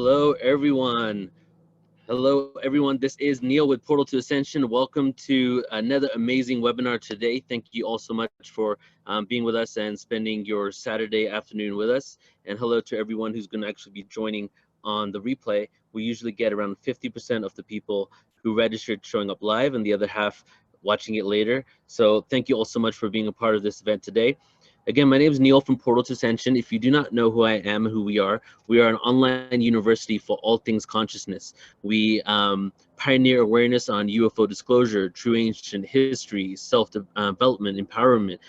Hello, everyone. Hello, everyone. This is Neil with Portal to Ascension. Welcome to another amazing webinar today. Thank you all so much for being with us and spending your Saturday afternoon with us. And hello to everyone who's going to actually be joining on the replay. We usually get around 50% of the people who registered showing up live and the other half watching it later. So thank you all so much for being a part of this event today. Again, my name is Neil from Portal to Ascension. If you do not know who I am and who we are an online university for all things consciousness. We pioneer awareness on UFO disclosure, true ancient history, self-development, empowerment,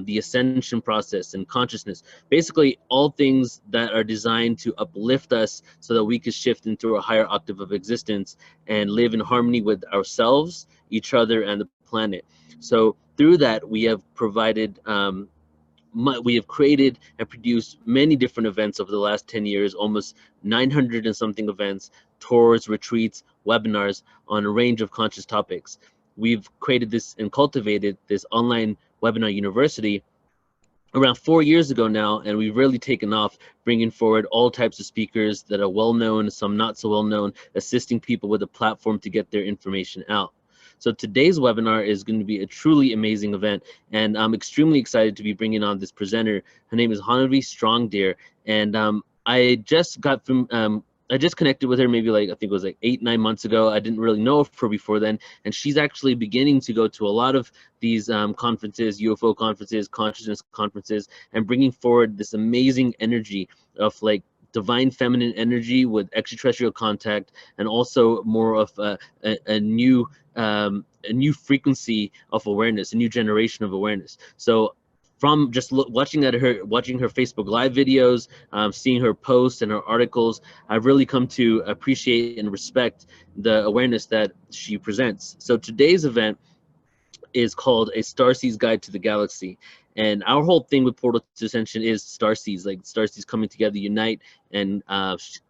the ascension process, and consciousness. Basically, all things that are designed to uplift us so that we can shift into a higher octave of existence and live in harmony with ourselves, each other, and the planet. So through that, we have provided we have created and produced many different events over the last 10 years, almost 900 and something events, tours, retreats, webinars on a range of conscious topics. We've created this and cultivated this online webinar university around 4 years ago now, and we've really taken off, bringing forward all types of speakers that are well-known, some not so well-known, assisting people with a platform to get their information out. So today's webinar is going to be a truly amazing event, and I'm extremely excited to be bringing on this presenter. Her name is Honovi Strongdeer, and I just connected with her maybe I think it was 8-9 months ago. I didn't really know of her before then, and she's actually beginning to go to a lot of these conferences, UFO conferences, consciousness conferences, and bringing forward this amazing energy of divine feminine energy with extraterrestrial contact, and also more of a new frequency of awareness, a new generation of awareness. So from just watching her Facebook Live videos, seeing her posts and her articles, I've really come to appreciate and respect the awareness that she presents. So today's event is called A Starseed's Guide to the Galaxy. And our whole thing with Portal to Ascension is starseeds, starseeds coming together, unite, and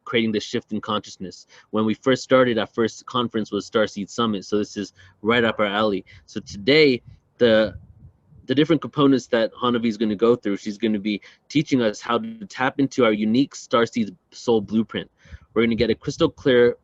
creating this shift in consciousness. When we first started, our first conference was Starseed Summit, so this is right up our alley. So today, the different components that Honovi is going to go through, she's going to be teaching us how to tap into our unique Starseed soul blueprint. We're going to get crystal clear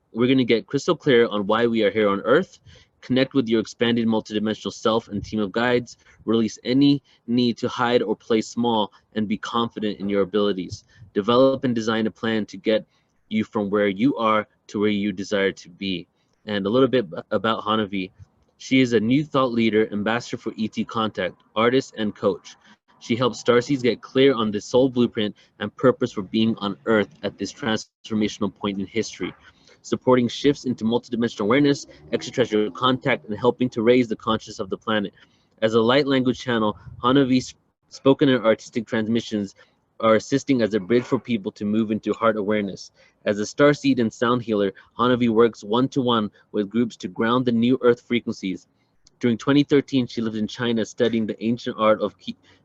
on why we are here on Earth, connect with your expanded multidimensional self and team of guides, release any need to hide or play small, and be confident in your abilities. Develop and design a plan to get you from where you are to where you desire to be. And a little bit about Honovi. She is a new thought leader, ambassador for ET Contact, artist, and coach. She helps starseeds get clear on the soul blueprint and purpose for being on Earth at this transformational point in history, supporting shifts into multidimensional awareness, extraterrestrial contact, and helping to raise the consciousness of the planet. As a light language channel, Honovi's spoken and artistic transmissions are assisting as a bridge for people to move into heart awareness. As a starseed and sound healer, Honovi works one-to-one with groups to ground the new Earth frequencies. During 2013, she lived in China studying the ancient art of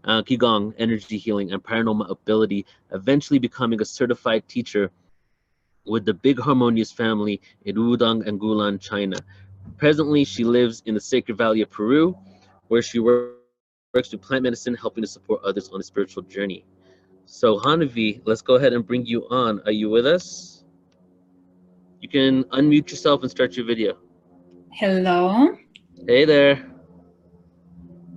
Qigong, energy healing, and paranormal ability, eventually becoming a certified teacher with the Big Harmonious family in Wudong and Gulan, China. Presently, she lives in the Sacred Valley of Peru, where she works with plant medicine, helping to support others on a spiritual journey. So Honovi, let's go ahead and bring you on. Are you with us? You can unmute yourself and start your video. Hello. Hey there.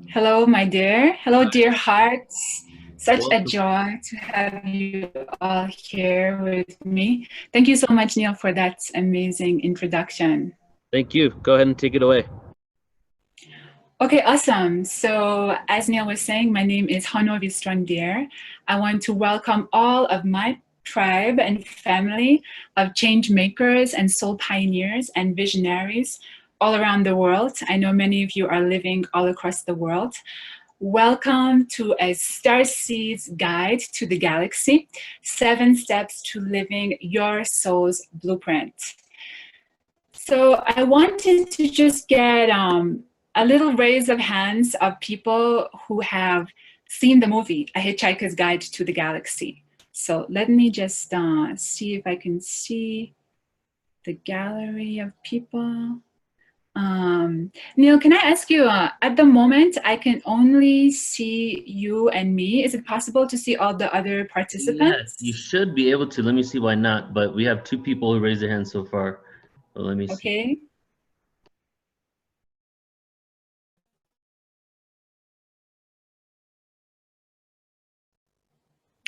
Hello, my dear. Hello, dear hearts. Such Welcome. a joy to have you all here with me. Thank you so much, Neil, for that amazing introduction. Thank you. Go ahead and take it away. Okay, awesome. So as Neil was saying, my name is Honovi Strongdeer. I want to welcome all of my tribe and family of change makers and soul pioneers and visionaries all around the world. I know many of you are living all across the world. Welcome to A Starseed's Guide to the Galaxy, 7 Steps to Living Your Soul's Blueprint. So I wanted to just get a little raise of hands of people who have seen the movie, A Hitchhiker's Guide to the Galaxy. So let me just see if I can see the gallery of people. Neil, can I ask you, at the moment, I can only see you and me. Is it possible to see all the other Yes, you participants? should be able to. Let me see why not. But we have 2 people who raised their hands so far. So let me see. Okay.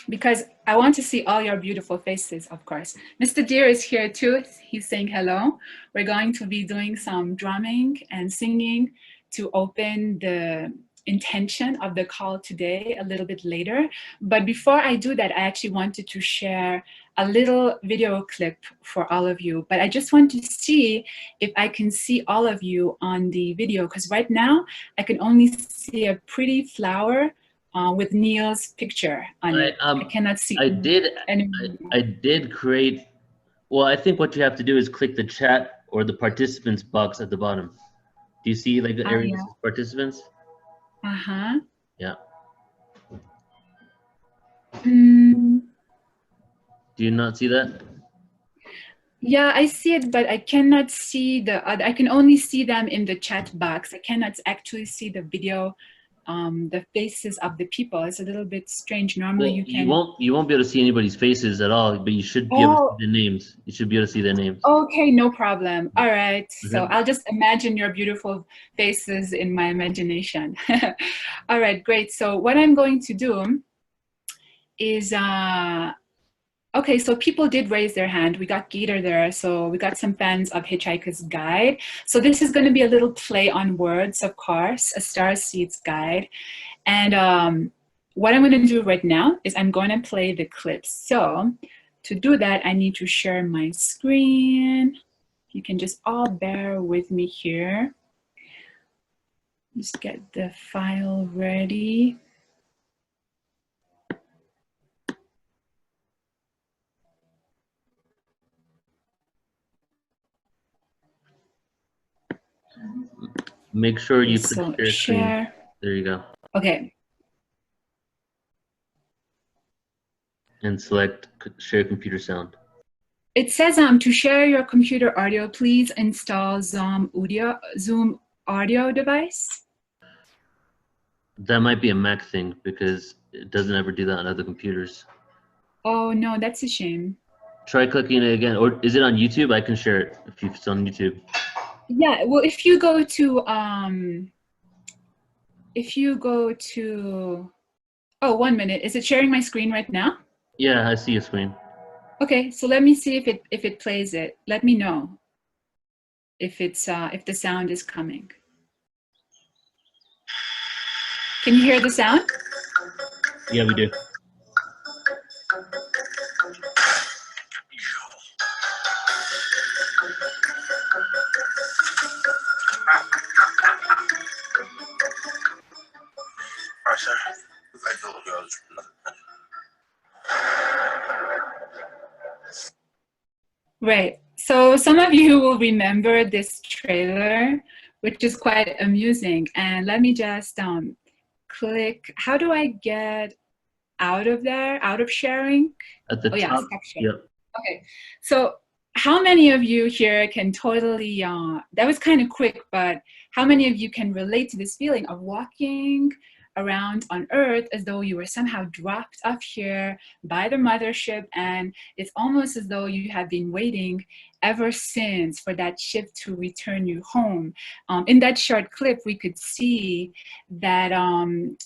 Because I want to see all your beautiful faces, of course. Mr. Deer is here too. He's saying hello. We're going to be doing some drumming and singing to open the intention of the call today a little bit later. But before I do that, I actually wanted to share a little video clip for all of you. But I just want to see if I can see all of you on the video, because right now I can only see a pretty flower with Neil's picture on it. I cannot see I did. anyone. I did create. Well, I think what you have to do is click the chat or the participants box at the bottom. Do you see like the Oh, area that yeah. says participants? Uh-huh. Yeah. Mm, Do you not see that? yeah, I see it, but I cannot see the other. I can only see them in the chat box. I cannot actually see the video, the faces of the people. It's a little bit strange. Normally Well, you can. you won't be able to see anybody's faces at all, but you should be able to see Oh, their names. You should be able to see their names. okay, no problem. All right. So Okay. I'll just imagine your beautiful faces in my imagination. All right, great. So what I'm going to do is okay, so people did raise their hand. We got Geeter there, so we got some fans of Hitchhiker's Guide. So this is going to be a little play on words, of course, a Starseed's Guide. And what I'm going to do right now is I'm going to play the clips. So to do that, I need to share my screen. You can just all bear with me here. Just get the file ready. Make sure you click So share screen. share. There you go. Okay. And select share computer sound. It says to share your computer audio, please install Zoom audio device. That might be a Mac thing because it doesn't ever do that on other computers. Oh no, that's a shame. Try clicking it again, or is it on YouTube? I can share it if it's on YouTube. Yeah, well, if you go to oh, 1 minute, is it sharing my screen right now? Yeah, I see a screen. Okay, so let me see if it plays it. Let me know if it's if the sound is coming. Can you hear the sound? Yeah, we do. Right. So some of you will remember this trailer, which is quite amusing. And let me just click. How do I get out of there, out of sharing? At the Oh yeah, top. stop sharing. Yep. Okay. So how many of you here can totally, that was kind of quick, but how many of you can relate to this feeling of walking around on Earth as though you were somehow dropped off here by the mothership, and it's almost as though you have been waiting ever since for that ship to return you home. In that short clip, we could see that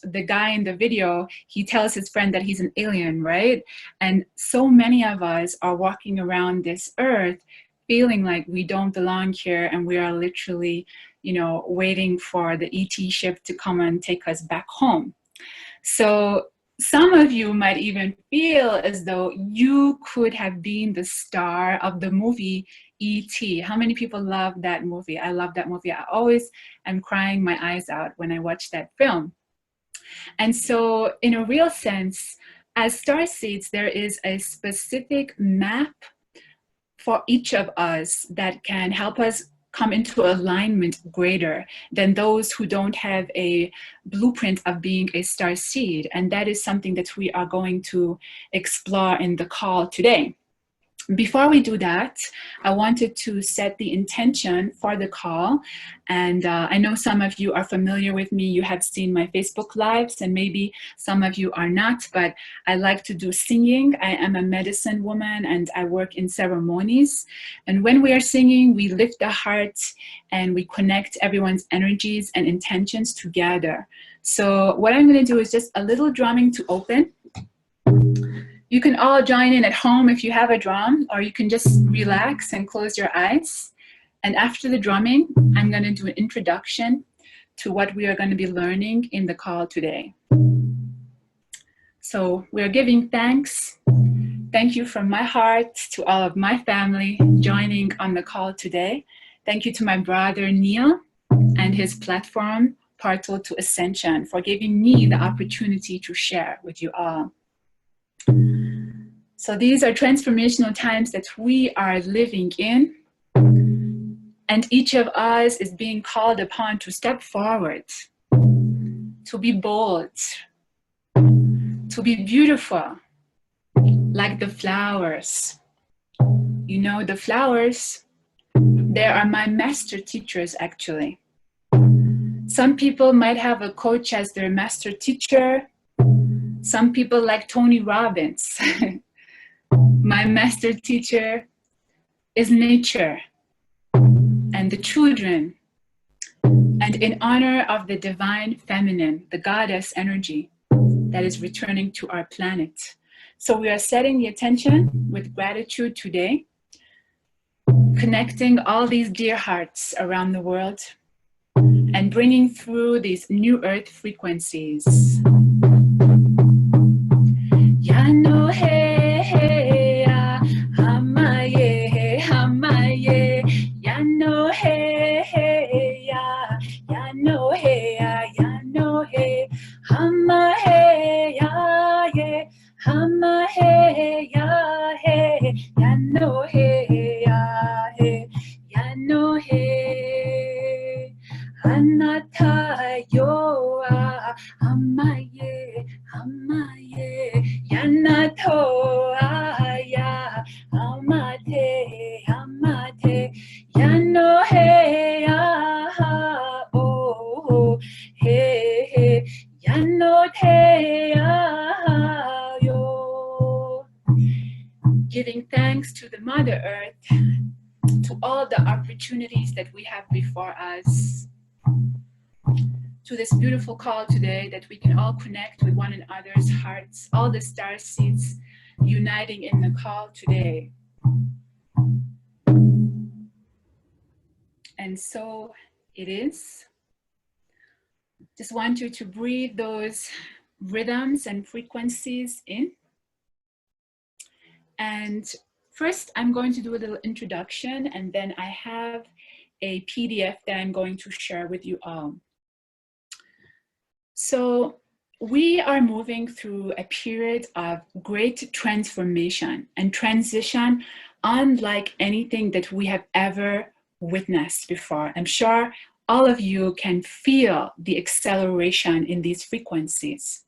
the guy in the video, he tells his friend that he's an alien, right? And so many of us are walking around this Earth feeling like we don't belong here, and we are literally, you know, waiting for the ET ship to come and take us back home. So some of you might even feel as though you could have been the star of the movie E.T. How many people love that movie? I love that movie. I always am crying my eyes out when I watch that film. And so in a real sense, as starseeds, there is a specific map for each of us that can help us come into alignment greater than those who don't have a blueprint of being a star seed. And that is something that we are going to explore in the call today. Before we do that, I wanted to set the intention for the call. And I know some of you are familiar with me. You have seen my Facebook Lives, and maybe some of you are not, but I like to do singing. I am a medicine woman and I work in ceremonies. And when we are singing, we lift the heart and we connect everyone's energies and intentions together. So what I'm going to do is just a little drumming to open. You can all join in at home if you have a drum, or you can just relax and close your eyes. And after the drumming, I'm going to do an introduction to what we are going to be learning in the call today. So we're giving thanks. Thank you from my heart to all of my family joining on the call today. Thank you to my brother Neil and his platform, Portal to Ascension, for giving me the opportunity to share with you all. So these are transformational times that we are living in, and each of us is being called upon to step forward, to be bold, to be beautiful, like the flowers. You know, the flowers, they are my master teachers, actually. Some people might have a coach as their master teacher. Some people like Tony Robbins. My master teacher is nature and the children, and in honor of the divine feminine, the goddess energy that is returning to our planet. So we are setting the attention with gratitude today, connecting all these dear hearts around the world and bringing through these new earth frequencies. Yano he he ya, hamaye hamaye. Yano he he ya, yano he ya, yano he. Hamahe ya ye, hamahe ya he. Yano he ya he, yano he. Anata yoa, hamaye hamaye. Yanato aya, amate, amate, yano he aha, oh, he he, yano te aha, yo. Giving thanks to the Mother Earth, to all the opportunities that we have before us, to this beautiful call today that we can all connect with one another's hearts, all the star seeds uniting in the call today. And so it is. Just want you to breathe those rhythms and frequencies in. And first, I'm going to do a little introduction, and then I have a PDF that I'm going to share with you all. So we are moving through a period of great transformation and transition unlike anything that we have ever witnessed before. I'm sure all of you can feel the acceleration in these frequencies.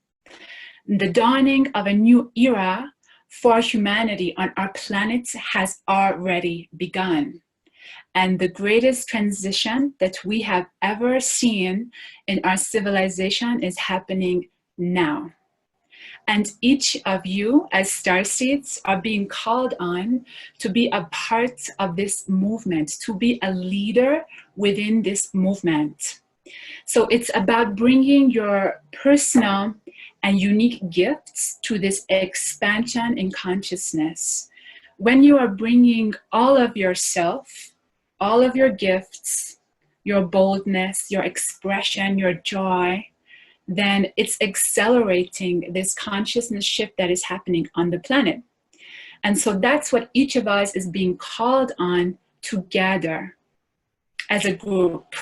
The dawning of a new era for humanity on our planet has already begun. And the greatest transition that we have ever seen in our civilization is happening now. And each of you as starseeds are being called on to be a part of this movement, to be a leader within this movement. So it's about bringing your personal and unique gifts to this expansion in consciousness. When you are bringing all of yourself, all of your gifts, your boldness, your expression, your joy, then it's accelerating this consciousness shift that is happening on the planet. And so that's what each of us is being called on together as a group,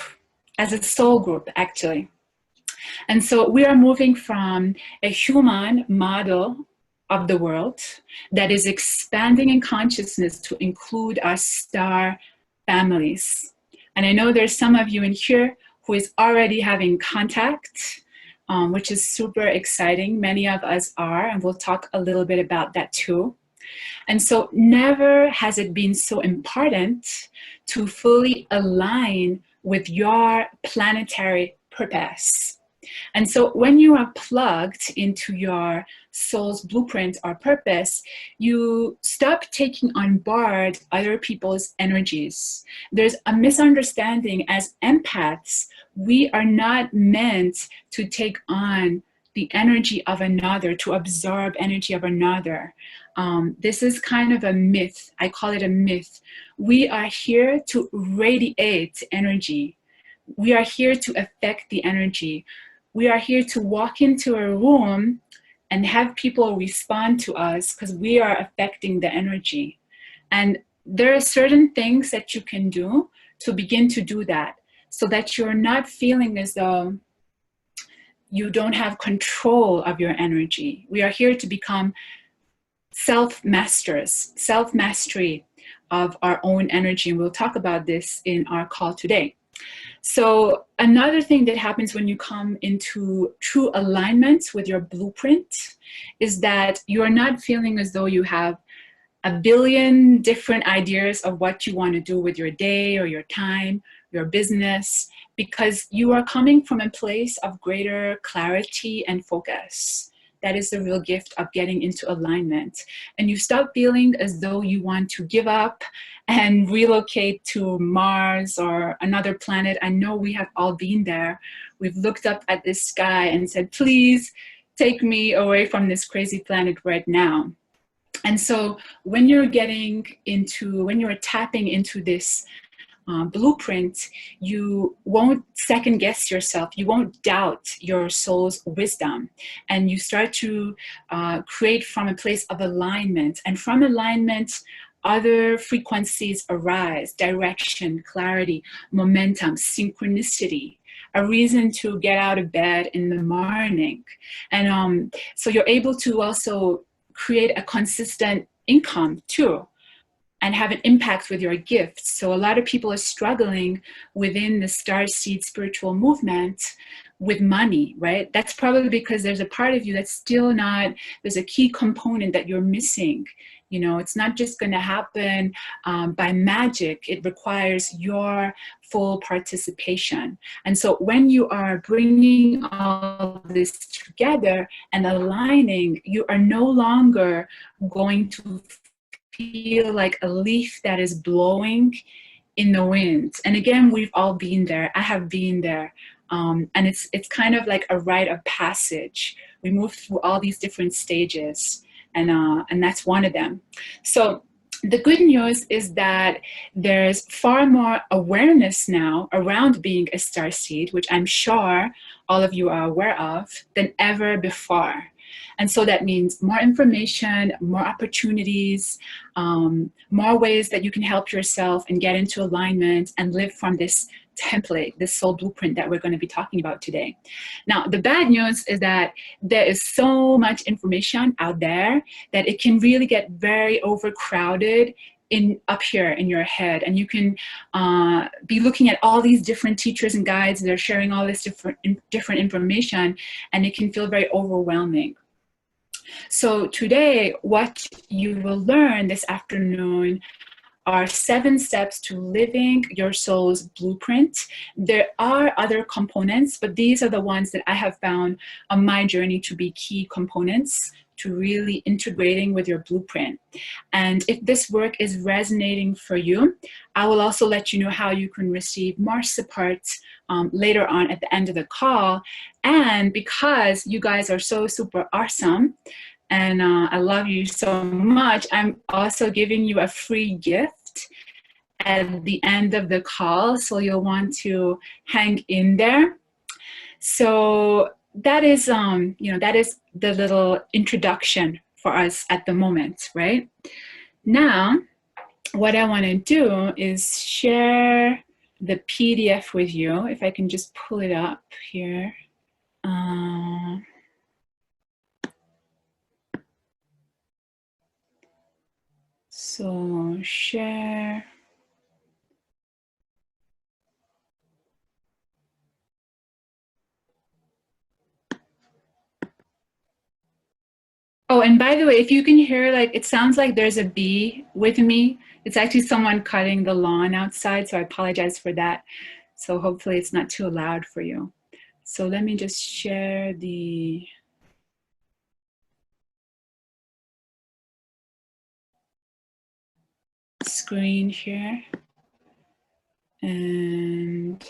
as a soul group, actually. And so we are moving from a human model of the world that is expanding in consciousness to include our star families. And I know there's some of you in here who is already having contact, which is super exciting. Many of us are, and we'll talk a little bit about that too. And so never has it been so important to fully align with your planetary purpose. And so when you are plugged into your soul's blueprint or purpose, you stop taking on board other people's energies. There's a misunderstanding as empaths. We are not meant to take on the energy of another, to absorb energy of another. This is kind of a myth. I call it a myth. We are here to radiate energy. We are here to affect the energy. We are here to walk into a room and have people respond to us because we are affecting the energy. And there are certain things that you can do to begin to do that so that you're not feeling as though you don't have control of your energy. We are here to become self-masters, self-mastery of our own energy. And we'll talk about this in our call today. So another thing that happens when you come into true alignment with your blueprint is that you are not feeling as though you have a billion different ideas of what you want to do with your day or your time, your business, because you are coming from a place of greater clarity and focus. That is the real gift of getting into alignment. And you stop feeling as though you want to give up and relocate to Mars or another planet. I know we have all been there. We've looked up at the sky and said, please take me away from this crazy planet right now. And so when you're when you're tapping into this blueprint, you won't second guess yourself. You won't doubt your soul's wisdom. And you start to create from a place of alignment. And from alignment, other frequencies arise: direction, clarity, momentum, synchronicity, a reason to get out of bed in the morning. And so you're able to also create a consistent income too, and have an impact with your gifts. So a lot of people are struggling within the Starseed spiritual movement with money, right? That's probably because there's a part of you that's still not, there's a key component that you're missing. You know, it's not just going to happen by magic. It requires your full participation. And so when you are bringing all this together and aligning, you are no longer going to feel like a leaf that is blowing in the wind. And again, we've all been there. I have been there. And it's kind of like a rite of passage. We move through all these different stages, and that's one of them. So the good news is that there's far more awareness now around being a starseed, which I'm sure all of you are aware of, than ever before. And so that means more information, more opportunities, more ways that you can help yourself and get into alignment and live from this template, this soul blueprint that we're going to be talking about today. Now, the bad news is that there is so much information out there that it can really get very overcrowded up here in your head, and you can be looking at all these different teachers and guides that are sharing all this different information, and it can feel very overwhelming. So today, what you will learn this afternoon are 7 steps to living your soul's blueprint. There are other components, but these are the ones that I have found on my journey to be key components to really integrating with your blueprint. And if this work is resonating for you, I will also let you know how you can receive more support later on at the end of the call. And because you guys are so super awesome, and I love you so much, I'm also giving you a free gift at the end of the call, so you'll want to hang in there. So that is, that is the little introduction for us at the moment, right? Now, what I want to do is share the PDF with you. If I can just pull it up here. So share. Oh, and by the way, if you can hear, like, it sounds like there's a bee with me. It's actually someone cutting the lawn outside, so I apologize for that. So hopefully it's not too loud for you. So let me just share the screen here and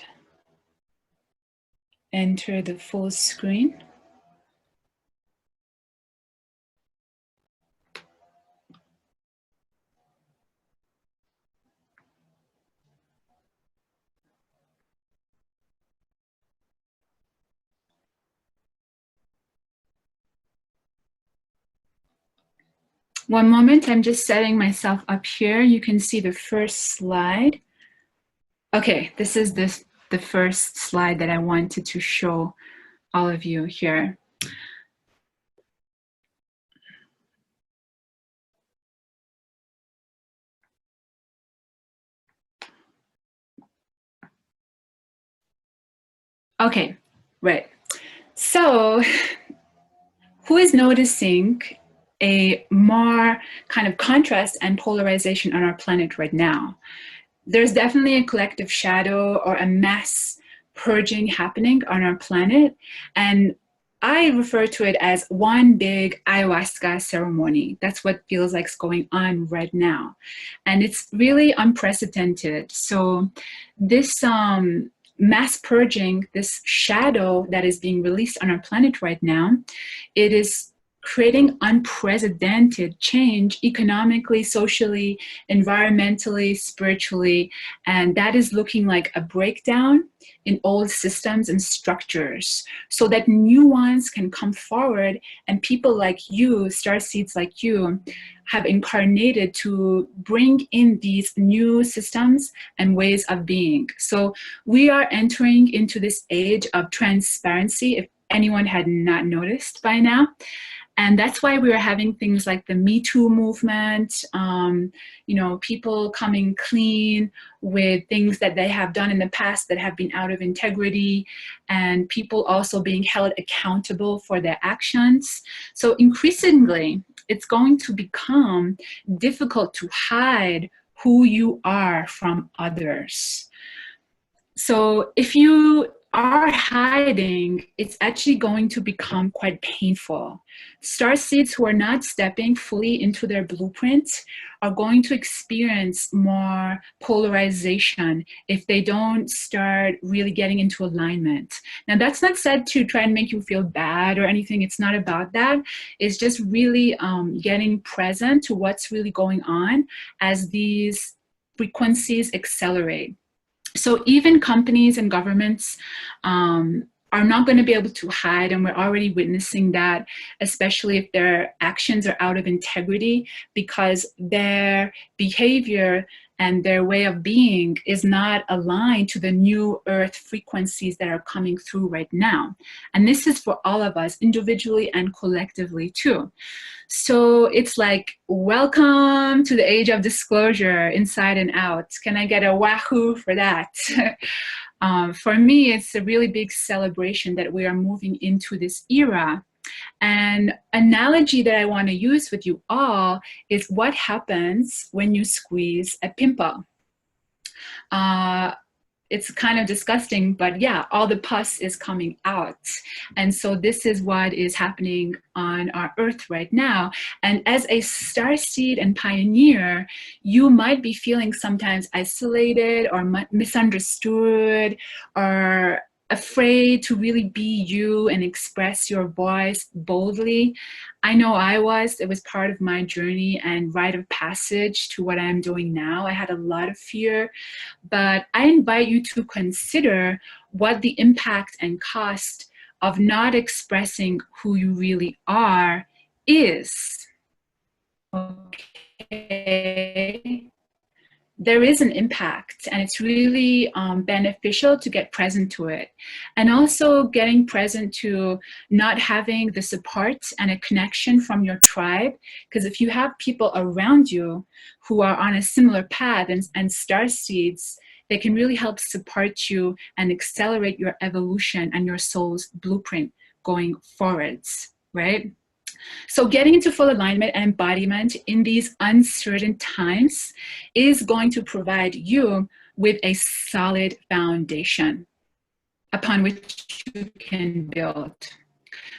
enter the full screen. One moment, I'm just setting myself up here. You can see the first slide. Okay, this is the first slide that I wanted to show all of you here. Okay, right. So who is noticing a more kind of contrast and polarization on our planet right now? There's definitely a collective shadow or a mass purging happening on our planet. And I refer to it as one big ayahuasca ceremony. That's what feels like is going on right now. And it's really unprecedented. So this mass purging, this shadow that is being released on our planet right now, it is creating unprecedented change economically, socially, environmentally, spiritually, and that is looking like a breakdown in old systems and structures so that new ones can come forward, and people like you, star seeds like you, have incarnated to bring in these new systems and ways of being. So we are entering into this age of transparency, if anyone had not noticed by now. And that's why we are having things like the Me Too movement, you know, people coming clean with things that they have done in the past that have been out of integrity, and people also being held accountable for their actions. So increasingly, it's going to become difficult to hide who you are from others. So if you are hiding, it's actually going to become quite painful. Starseeds who are not stepping fully into their blueprint are going to experience more polarization if they don't start really getting into alignment. Now, that's not said to try and make you feel bad or anything. It's not about that. It's just really getting present to what's really going on as these frequencies accelerate. So even companies and governments are not going to be able to hide, and we're already witnessing that, especially if their actions are out of integrity, because their behavior and their way of being is not aligned to the new earth frequencies that are coming through right now. And this is for all of us, individually and collectively too. So it's like, welcome to the age of disclosure, inside and out. Can I get a wahoo for that? For me, it's a really big celebration that we are moving into this era. An analogy that I want to use with you all is what happens when you squeeze a pimple. It's kind of disgusting, but yeah, all the pus is coming out. And so this is what is happening on our earth right now. And as a starseed and pioneer, you might be feeling sometimes isolated or misunderstood or afraid to really be you and express your voice boldly. I know I was. It was part of my journey and rite of passage to what I'm doing now. I had a lot of fear, but I invite you to consider what the impact and cost of not expressing who you really are is. Okay. There is an impact, and it's really beneficial to get present to it. And also getting present to not having the support and a connection from your tribe, because if you have people around you who are on a similar path and star seeds, they can really help support you and accelerate your evolution and your soul's blueprint going forwards, right? So getting into full alignment and embodiment in these uncertain times is going to provide you with a solid foundation upon which you can build.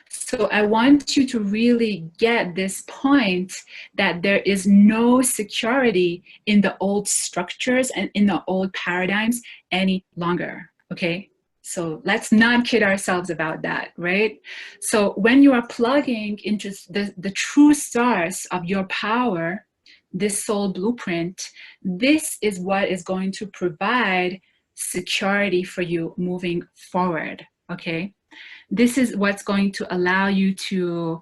So I want you to really get this point that there is no security in the old structures and in the old paradigms any longer, okay? So let's not kid ourselves about that, right? So when you are plugging into the true stars of your power, this soul blueprint, this is what is going to provide security for you moving forward, okay? This is what's going to allow you to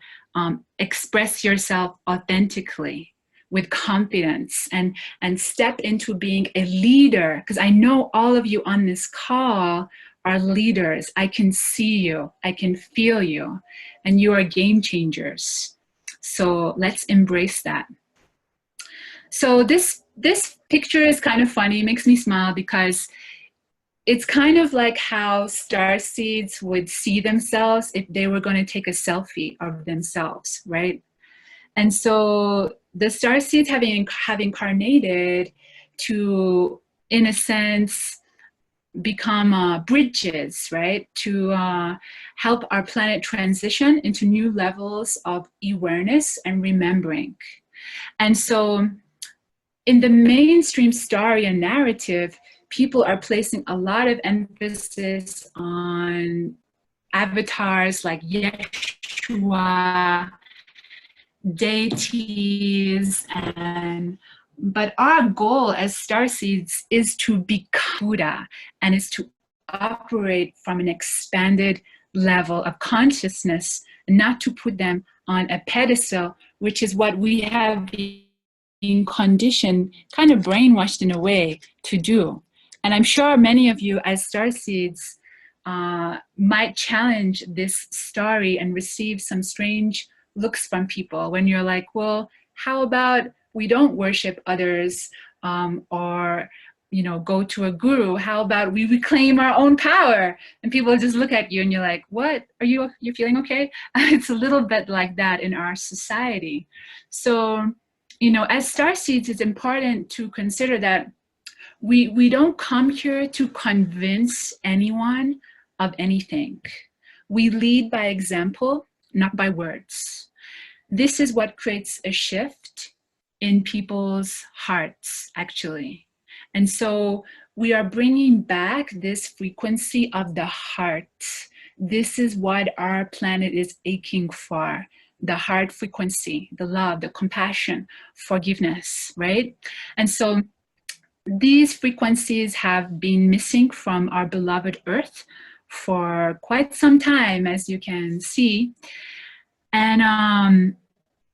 express yourself authentically with confidence and step into being a leader. Because I know all of you on this call are leaders. I can see you, I can feel you, and you are game changers. So let's embrace that. So this picture is kind of funny, it makes me smile because it's kind of like how starseeds would see themselves if they were going to take a selfie of themselves, right? And so the starseeds have incarnated to, in a sense, become bridges, right? To help our planet transition into new levels of awareness and remembering. And so in the mainstream story and narrative, people are placing a lot of emphasis on avatars like Yeshua, deities, but our goal as starseeds is to become Buddha, and is to operate from an expanded level of consciousness, not to put them on a pedestal, which is what we have been conditioned, kind of brainwashed in a way to do. And I'm sure many of you as starseeds might challenge this story and receive some strange looks from people when you're like, well, how about we don't worship others or go to a guru? How about we reclaim our own power? And people just look at you and you're like, what? You're feeling okay? It's a little bit like that in our society. So, as starseeds, it's important to consider that we don't come here to convince anyone of anything. We lead by example, not by words. This is what creates a shift in people's hearts, actually. And so we are bringing back this frequency of the heart. This is what our planet is aching for. The heart frequency, the love, the compassion, forgiveness, right? And so these frequencies have been missing from our beloved Earth for quite some time, as you can see. And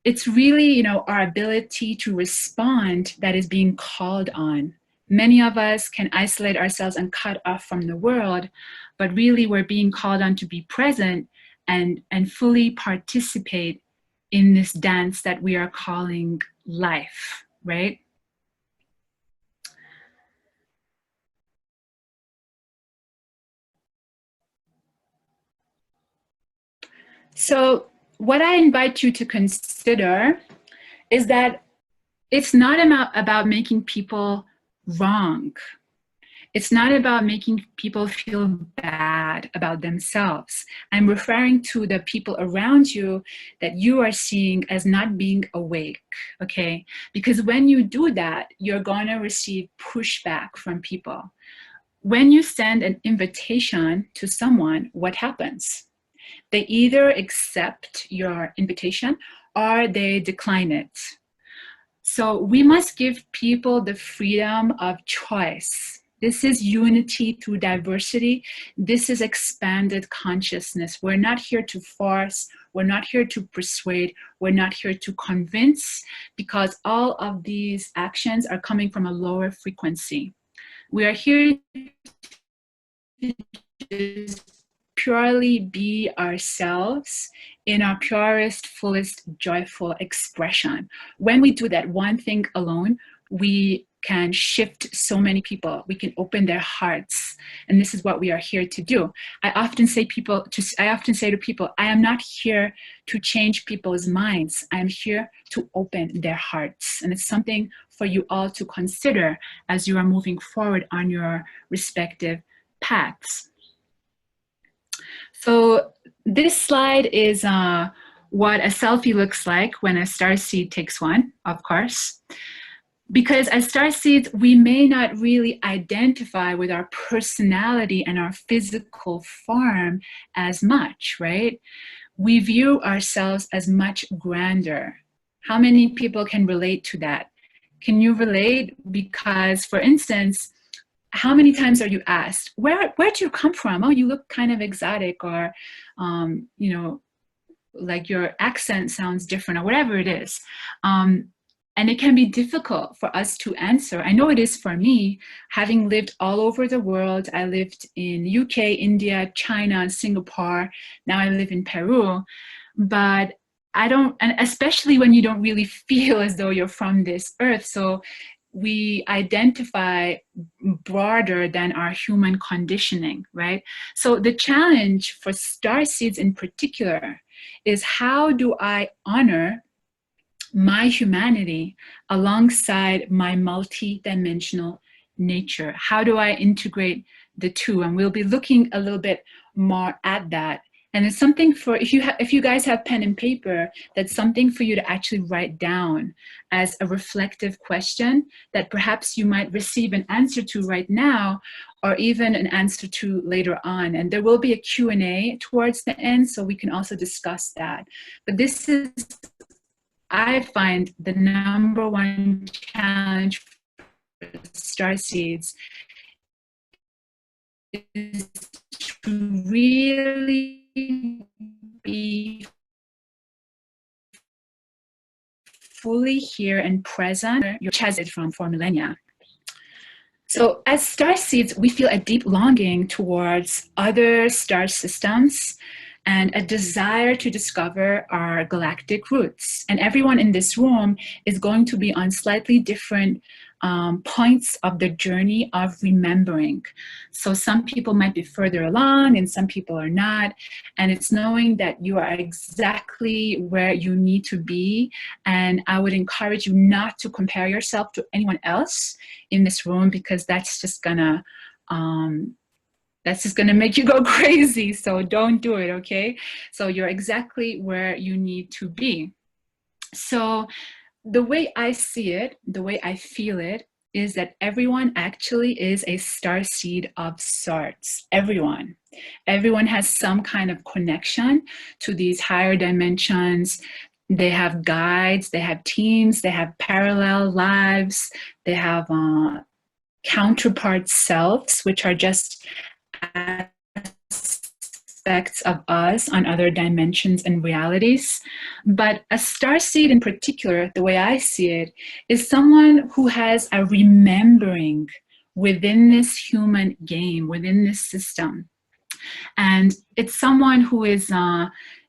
it's really, our ability to respond that is being called on. Many of us can isolate ourselves and cut off from the world, but really we're being called on to be present and fully participate in this dance that we are calling life, right? So what I invite you to consider is that it's not about making people wrong. It's not about making people feel bad about themselves. I'm referring to the people around you that you are seeing as not being awake, okay? Because when you do that, you're gonna receive pushback from people. When you send an invitation to someone, what happens? They either accept your invitation or they decline it. So we must give people the freedom of choice. This is unity through diversity. This is expanded consciousness. We're not here to force. We're not here to persuade. We're not here to convince, because all of these actions are coming from a lower frequency. We are here to just purely be ourselves in our purest, fullest, joyful expression. When we do that one thing alone, we can shift so many people. We can open their hearts. And this is what we are here to do. I often say to people, I am not here to change people's minds. I am here to open their hearts. And it's something for you all to consider as you are moving forward on your respective paths. So this slide is what a selfie looks like when a starseed takes one, of course. Because as starseeds, we may not really identify with our personality and our physical form as much, right? We view ourselves as much grander. How many people can relate to that? Can you relate? Because, for instance, how many times are you asked, where do you come from? Oh, you look kind of exotic, or, you know, like your accent sounds different, or whatever it is. And it can be difficult for us to answer. I know it is for me, having lived all over the world. I lived in UK, India, China, Singapore. Now I live in Peru. But I don't, and especially when you don't really feel as though you're from this earth. So we identify broader than our human conditioning, right? So the challenge for starseeds in particular is, how do I honor my humanity alongside my multi-dimensional nature? How do I integrate the two? And we'll be looking a little bit more at that. And it's something for, if you guys have pen and paper, that's something for you to actually write down as a reflective question that perhaps you might receive an answer to right now, or even an answer to later on. And there will be a Q&A towards the end, so we can also discuss that. But this is, I find, the #1 challenge for starseeds is to really be fully here and present. Your chest from 4 millennia. So as starseeds, we feel a deep longing towards other star systems and a desire to discover our galactic roots. And everyone in this room is going to be on slightly different points of the journey of remembering. So some people might be further along and some people are not. And it's knowing that you are exactly where you need to be. And I would encourage you not to compare yourself to anyone else in this room, because that's just gonna make you go crazy. So don't do it, okay? So you're exactly where you need to be. So the way I see it, the way I feel it, is that everyone actually is a starseed of sorts. Everyone has some kind of connection to these higher dimensions. They have guides, they have teams, they have parallel lives, they have counterpart selves, which are just aspects of us on other dimensions and realities. But a starseed in particular, the way I see it, is someone who has a remembering within this human game, within this system. And it's someone who is,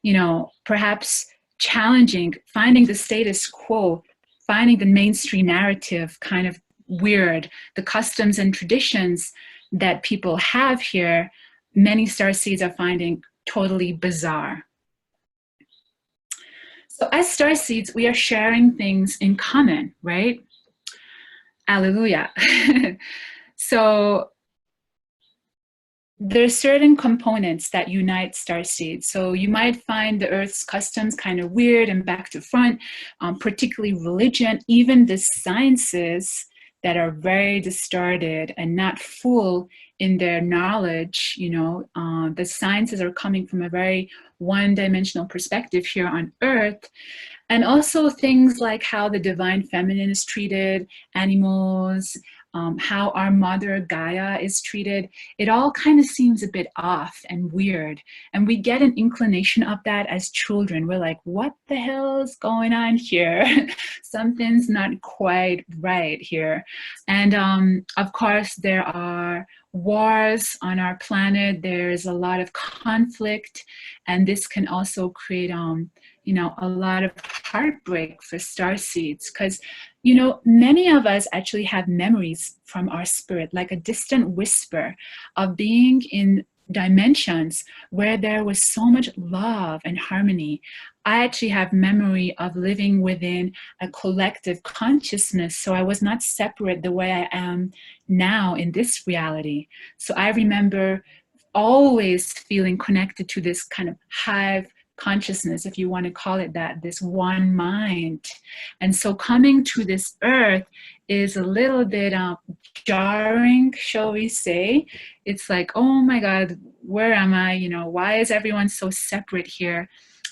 you know, perhaps challenging, finding the status quo, finding the mainstream narrative kind of weird, the customs and traditions that people have here, many starseeds are finding totally bizarre. So as starseeds, we are sharing things in common, right? Alleluia. So there are certain components that unite starseeds. So you might find the Earth's customs kind of weird and back to front, particularly religion, even the sciences that are very distorted and not full in their knowledge. You know, the sciences are coming from a very one-dimensional perspective here on Earth. And also things like how the divine feminine is treated, animals, how our mother Gaia is treated. It all kind of seems a bit off and weird. And we get an inclination of that as children. We're like, what the hell is going on here? Something's not quite right here. And of course, there are wars on our planet. There's a lot of conflict. And this can also create, you know, a lot of heartbreak for starseeds, because you know, many of us actually have memories from our spirit, like a distant whisper of being in dimensions where there was so much love and harmony. I actually have memory of living within a collective consciousness, so I was not separate the way I am now in this reality. So I remember always feeling connected to this kind of hive consciousness, if you want to call it that, this one mind. And so coming to this earth is a little bit jarring, shall we say. It's like, oh my God, where am I? You know, why is everyone so separate here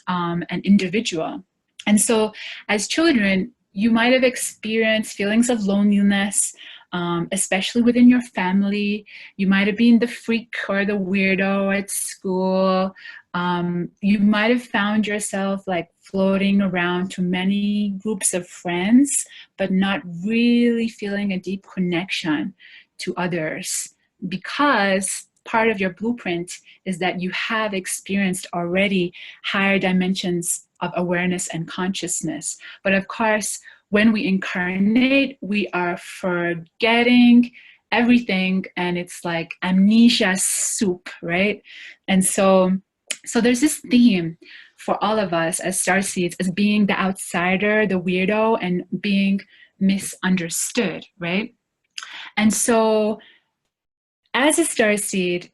and individual? And so as children, you might have experienced feelings of loneliness, especially within your family. You might have been the freak or the weirdo at school. You might have found yourself like floating around to many groups of friends, but not really feeling a deep connection to others, because part of your blueprint is that you have experienced already higher dimensions of awareness and consciousness. But of course, when we incarnate, we are forgetting everything, and it's like amnesia soup, right? And so there's this theme for all of us as starseeds as being the outsider, the weirdo, and being misunderstood, right? And so as a starseed,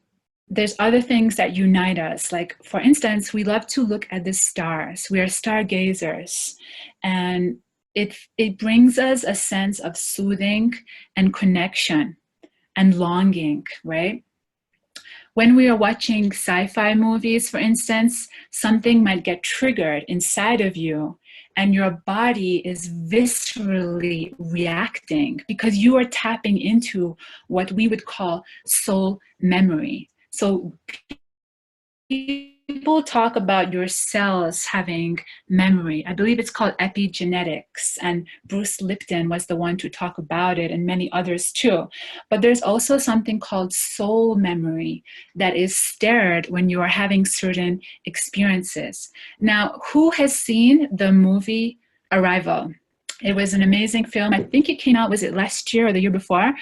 there's other things that unite us. Like, for instance, we love to look at the stars. We are stargazers. And it brings us a sense of soothing and connection and longing, right? When we are watching sci-fi movies, for instance, something might get triggered inside of you and your body is viscerally reacting because you are tapping into what we would call soul memory. So people talk about your cells having memory. I believe it's called epigenetics, and Bruce Lipton was the one to talk about it, and many others too. But there's also something called soul memory that is stirred when you are having certain experiences. Now, who has seen the movie Arrival? It was an amazing film. I think it came out, was it last year or the year before?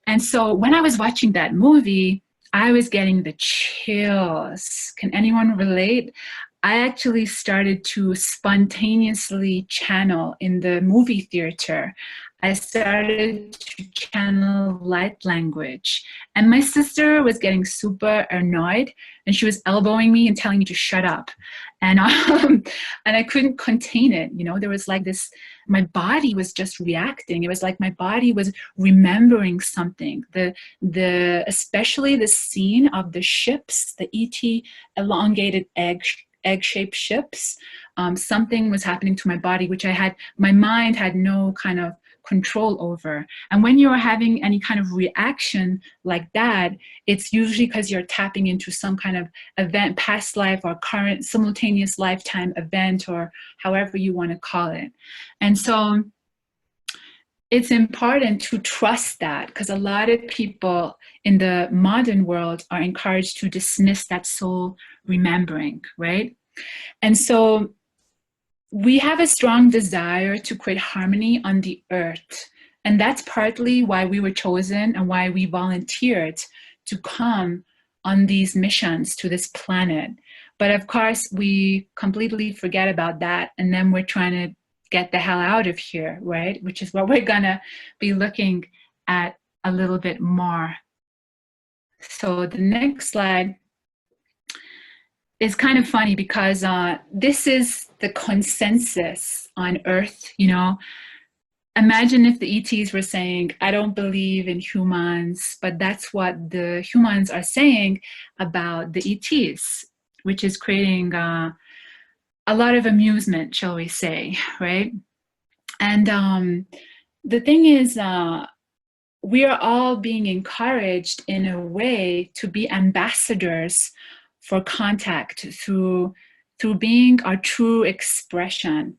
And so when I was watching that movie, I was getting the chills. Can anyone relate? I actually started to spontaneously channel in the movie theater. I started to channel light language. And my sister was getting super annoyed, and she was elbowing me and telling me to shut up. And I couldn't contain it. You know, there was like this, my body was just reacting. It was like my body was remembering something. Especially the scene of the ships, the ET elongated egg-shaped ships. Something was happening to my body, which my mind had no kind of control over. And when you're having any kind of reaction like that, it's usually because you're tapping into some kind of event, past life or current simultaneous lifetime event, or however you want to call it. And so it's important to trust that, because a lot of people in the modern world are encouraged to dismiss that soul remembering, right? And so we have a strong desire to create harmony on the earth. And that's partly why we were chosen and why we volunteered to come on these missions to this planet. But of course, we completely forget about that. And then we're trying to get the hell out of here, right? Which is what we're gonna be looking at a little bit more. So the next slide is kind of funny because this is the consensus on Earth, you know. Imagine if the ETs were saying, I don't believe in humans, but that's what the humans are saying about the ETs, which is creating a lot of amusement, shall we say, right? And the thing is, we are all being encouraged in a way to be ambassadors for contact through being our true expression,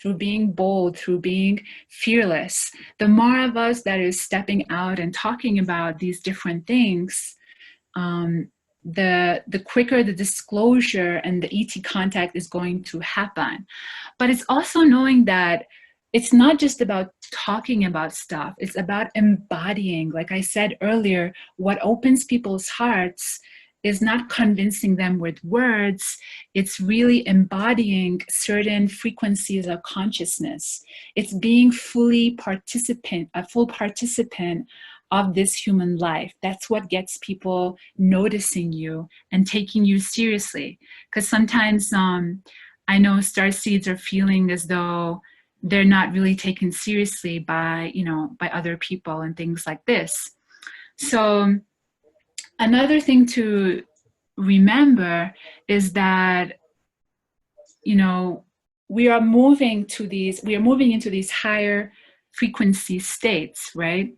through being bold, through being fearless. The more of us that is stepping out and talking about these different things, the quicker the disclosure and the ET contact is going to happen. But it's also knowing that it's not just about talking about stuff, it's about embodying. Like I said earlier, what opens people's hearts is not convincing them with words, it's really embodying certain frequencies of consciousness. It's being a full participant of this human life. That's what gets people noticing you and taking you seriously. Because sometimes I know starseeds are feeling as though they're not really taken seriously by, by other people and things like this. So another thing to remember is that, we are moving into these higher frequency states, right?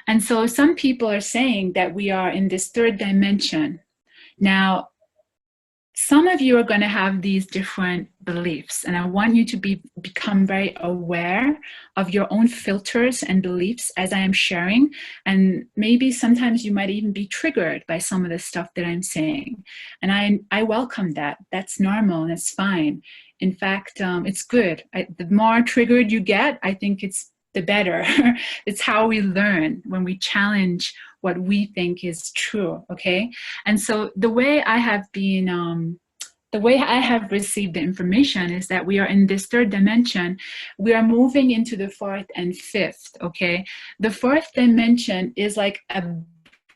And so some people are saying that we are in this third dimension. Now, some of you are going to have these different beliefs, and I want you to become very aware of your own filters and beliefs as I am sharing. And maybe sometimes you might even be triggered by some of the stuff that I'm saying. And I welcome that. That's normal and it's fine. In fact, it's good. The more triggered you get, I think it's the better. It's how we learn, when we challenge what we think is true, okay? And so the way I have received the information is that we are in this third dimension. We are moving into the fourth and fifth, okay? The fourth dimension is like a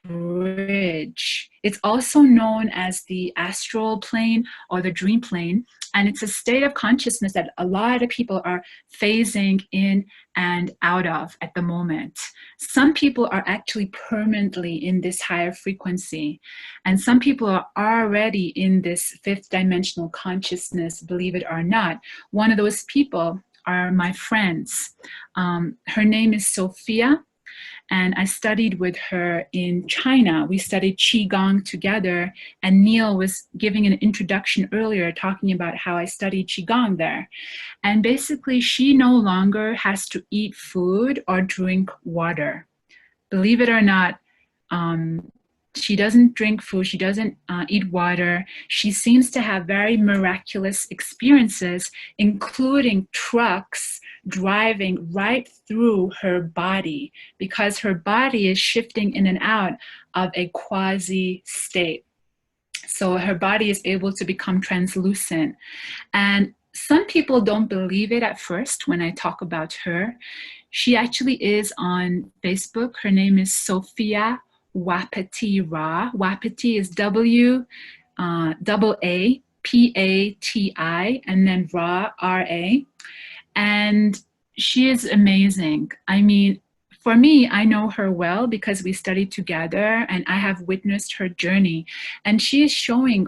bridge. It's also known as the astral plane or the dream plane. And it's a state of consciousness that a lot of people are phasing in and out of at the moment. Some people are actually permanently in this higher frequency. And some people are already in this fifth dimensional consciousness, believe it or not. One of those people are my friends. Her name is Sophia. And I studied with her in China. We studied Qigong together, and Neil was giving an introduction earlier talking about how I studied Qigong there. And basically, she no longer has to eat food or drink water. Believe it or not, she doesn't drink food, she doesn't eat water. She seems to have very miraculous experiences, including trucks driving right through her body, because her body is shifting in and out of a quasi state. So her body is able to become translucent. And some people don't believe it at first when I talk about her. She actually is on Facebook. Her name is Sophia Wapati Ra. Wapati is WAAPATI, and then Ra, R-A. And she is amazing. I mean, for me, I know her well because we studied together and I have witnessed her journey. And she is showing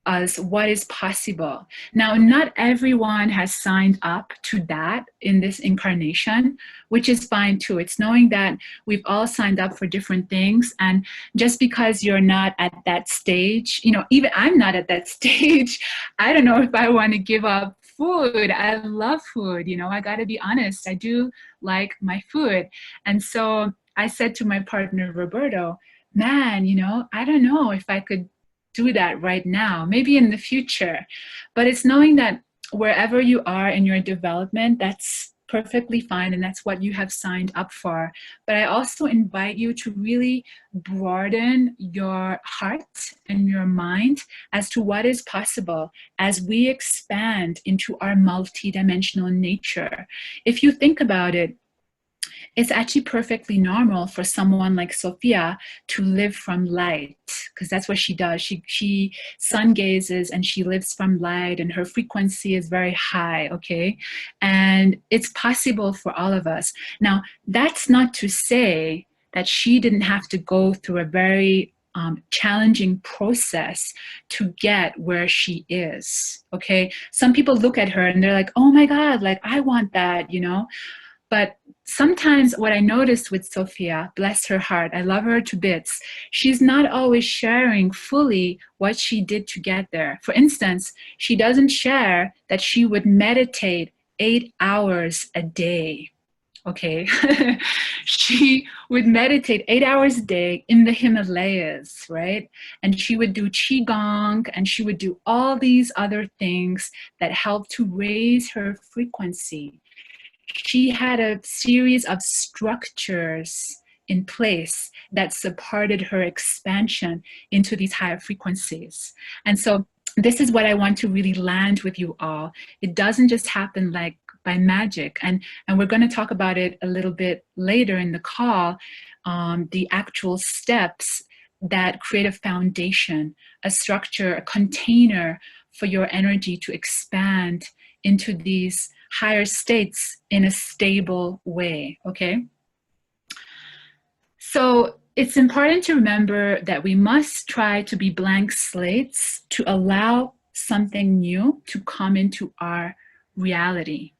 us what is possible. Now, not everyone has signed up to that in this incarnation, which is fine too. It's knowing that we've all signed up for different things. And just because you're not at that stage, even I'm not at that stage, I don't know if I want to give up food. I love food, I got to be honest. I do like my food. And so I said to my partner, Roberto, man, I don't know if I could do that right now, maybe in the future. But it's knowing that wherever you are in your development, that's perfectly fine, and that's what you have signed up for. But I also invite you to really broaden your heart and your mind as to what is possible as we expand into our multidimensional nature. If you think about it, it's actually perfectly normal for someone like Sophia to live from light, because that's what she does. She sun gazes and she lives from light, and her frequency is very high, okay? And it's possible for all of us. Now, that's not to say that she didn't have to go through a very challenging process to get where she is, okay? Some people look at her and they're like, oh my God, like I want that, But sometimes what I noticed with Sophia, bless her heart, I love her to bits, she's not always sharing fully what she did to get there. For instance, she doesn't share that she would meditate 8 hours a day. Okay, she would meditate 8 hours a day in the Himalayas, right? And she would do Qigong, and she would do all these other things that help to raise her frequency. she had a series of structures in place that supported her expansion into these higher frequencies. And so this is what I want to really land with you all. It doesn't just happen like by magic. And we're going to talk about it a little bit later in the call, the actual steps that create a foundation, a structure, a container for your energy to expand into these higher states in a stable way, okay? So it's important to remember that we must try to be blank slates to allow something new to come into our reality.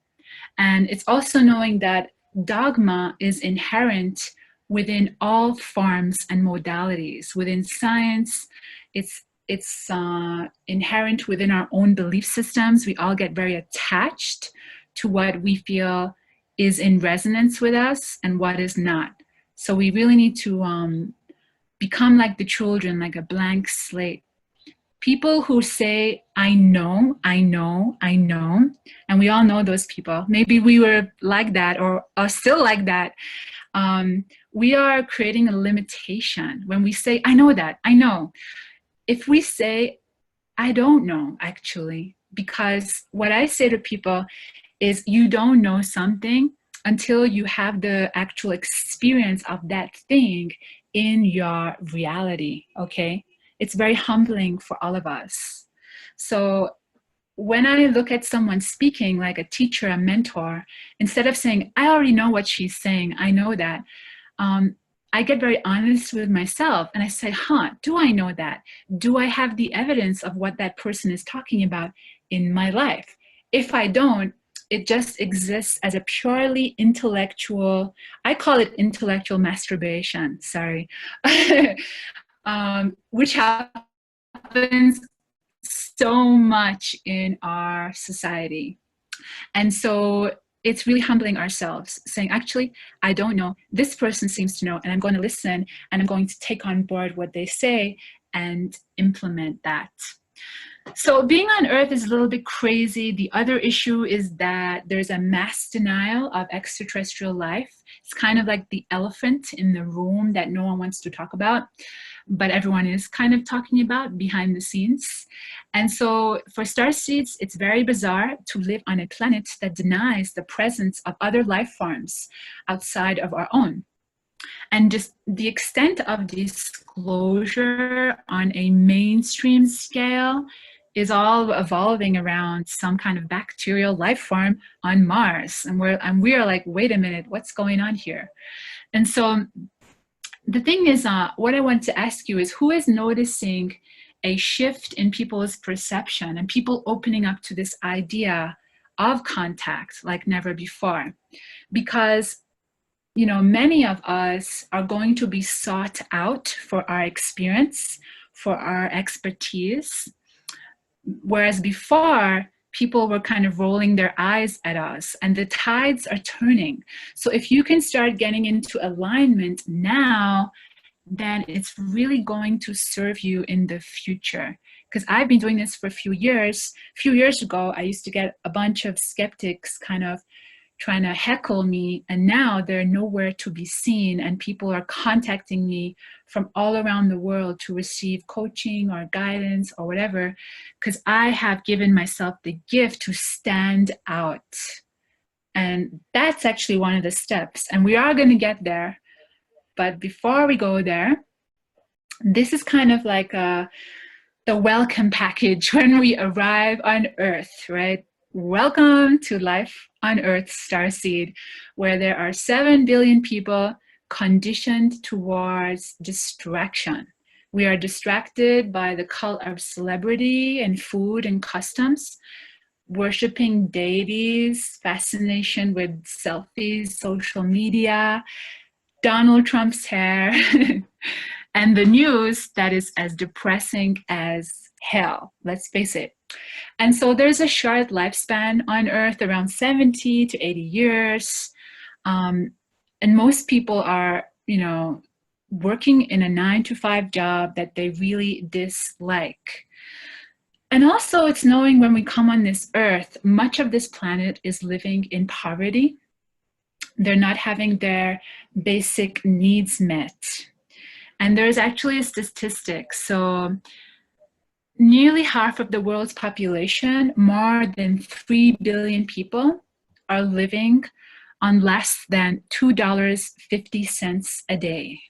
And it's also knowing that dogma is inherent within all forms and modalities. Within science, it's inherent within our own belief systems. We all get very attached to what we feel is in resonance with us and what is not. So we really need to become like the children, like a blank slate. People who say, I know, I know, I know, and we all know those people. Maybe we were like that or are still like that. We are creating a limitation when we say, I know that, I know. If we say, I don't know, actually, because what I say to people is you don't know something until you have the actual experience of that thing in your reality, okay? It's very humbling for all of us. So when I look at someone speaking, like a teacher, a mentor, instead of saying, I already know what she's saying, I know that, I get very honest with myself and I say, do I know that? Do I have the evidence of what that person is talking about in my life? If I don't, it just exists as a purely intellectual, I call it intellectual masturbation, sorry, which happens so much in our society. And so it's really humbling ourselves, saying, actually, I don't know. This person seems to know, and I'm going to listen, and I'm going to take on board what they say and implement that. So being on Earth is a little bit crazy. The other issue is that there's a mass denial of extraterrestrial life. It's kind of like the elephant in the room that no one wants to talk about, but everyone is kind of talking about behind the scenes. And so for starseeds, it's very bizarre to live on a planet that denies the presence of other life forms outside of our own. And just the extent of disclosure on a mainstream scale is all evolving around some kind of bacterial life form on Mars. And we are like, wait a minute, what's going on here? And so the thing is, what I want to ask you is, who is noticing a shift in people's perception and people opening up to this idea of contact like never before? Because, you know, many of us are going to be sought out for our experience, for our expertise, whereas before, people were kind of rolling their eyes at us, and the tides are turning. So if you can start getting into alignment now, then it's really going to serve you in the future. Because I've been doing this for a few years. A few years ago, I used to get a bunch of skeptics kind of trying to heckle me, and now they're nowhere to be seen, and people are contacting me from all around the world to receive coaching or guidance or whatever, because I have given myself the gift to stand out. And that's actually one of the steps, and we are going to get there. But before we go there, this is kind of like the welcome package when we arrive on Earth, right? Welcome to life on Earth Starseed, where there are 7 billion people conditioned towards distraction. We are distracted by the cult of celebrity and food and customs, worshiping deities, fascination with selfies, social media, Donald Trump's hair, and the news that is as depressing as hell, let's face it. And so there's a short lifespan on Earth, around 70 to 80 years. And most people are, you know, working in a 9-to-5 job that they really dislike. And also it's knowing when we come on this Earth, much of this planet is living in poverty. They're not having their basic needs met. And there's actually a statistic. So nearly half of the world's population, more than 3 billion people, are living on less than $2.50 a day.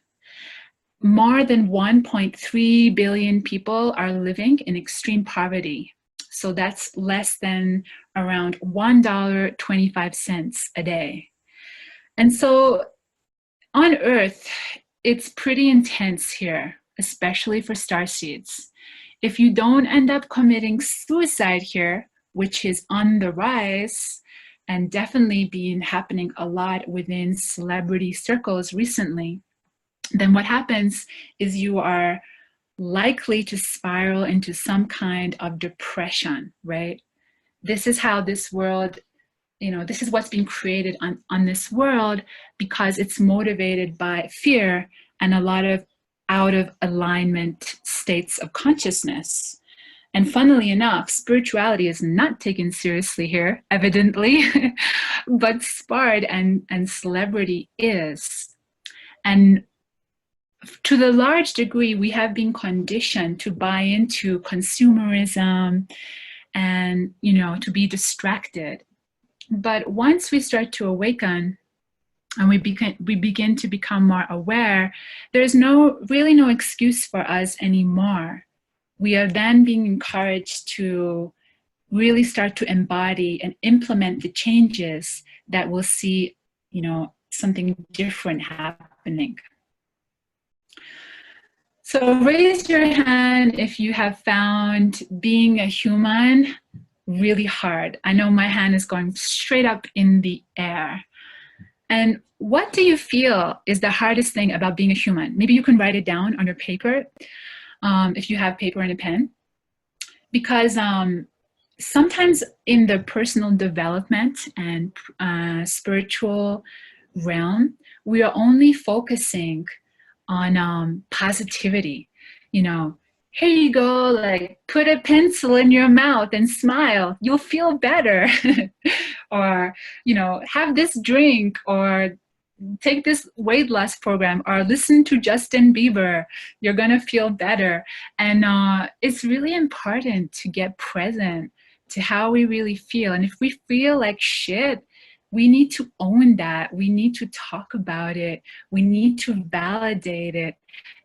More than 1.3 billion people are living in extreme poverty. So that's less than around $1.25 a day. And so on Earth, it's pretty intense here, especially for starseeds. If you don't end up committing suicide here, which is on the rise and definitely been happening a lot within celebrity circles recently, then what happens is you are likely to spiral into some kind of depression, right? This is how this world, this is what's being created on this world, because it's motivated by fear and a lot of out of alignment states of consciousness. And funnily enough, spirituality is not taken seriously here, evidently, but SPARD and celebrity is. And to the large degree, we have been conditioned to buy into consumerism and, to be distracted. But once we start to awaken and we begin to become more aware, there's really no excuse for us anymore. We are then being encouraged to really start to embody and implement the changes that will see, something different happening. So raise your hand if you have found being a human really hard. I know my hand is going straight up in the air. And what do you feel is the hardest thing about being a human? Maybe you can write it down on your paper, if you have paper and a pen. Because sometimes in the personal development and spiritual realm, we are only focusing on positivity. Here you go, like put a pencil in your mouth and smile, you'll feel better. Or, have this drink, or take this weight loss program, or listen to Justin Bieber, you're gonna feel better. And it's really important to get present to how we really feel. And if we feel like shit, we need to own that. We need to talk about it. We need to validate it,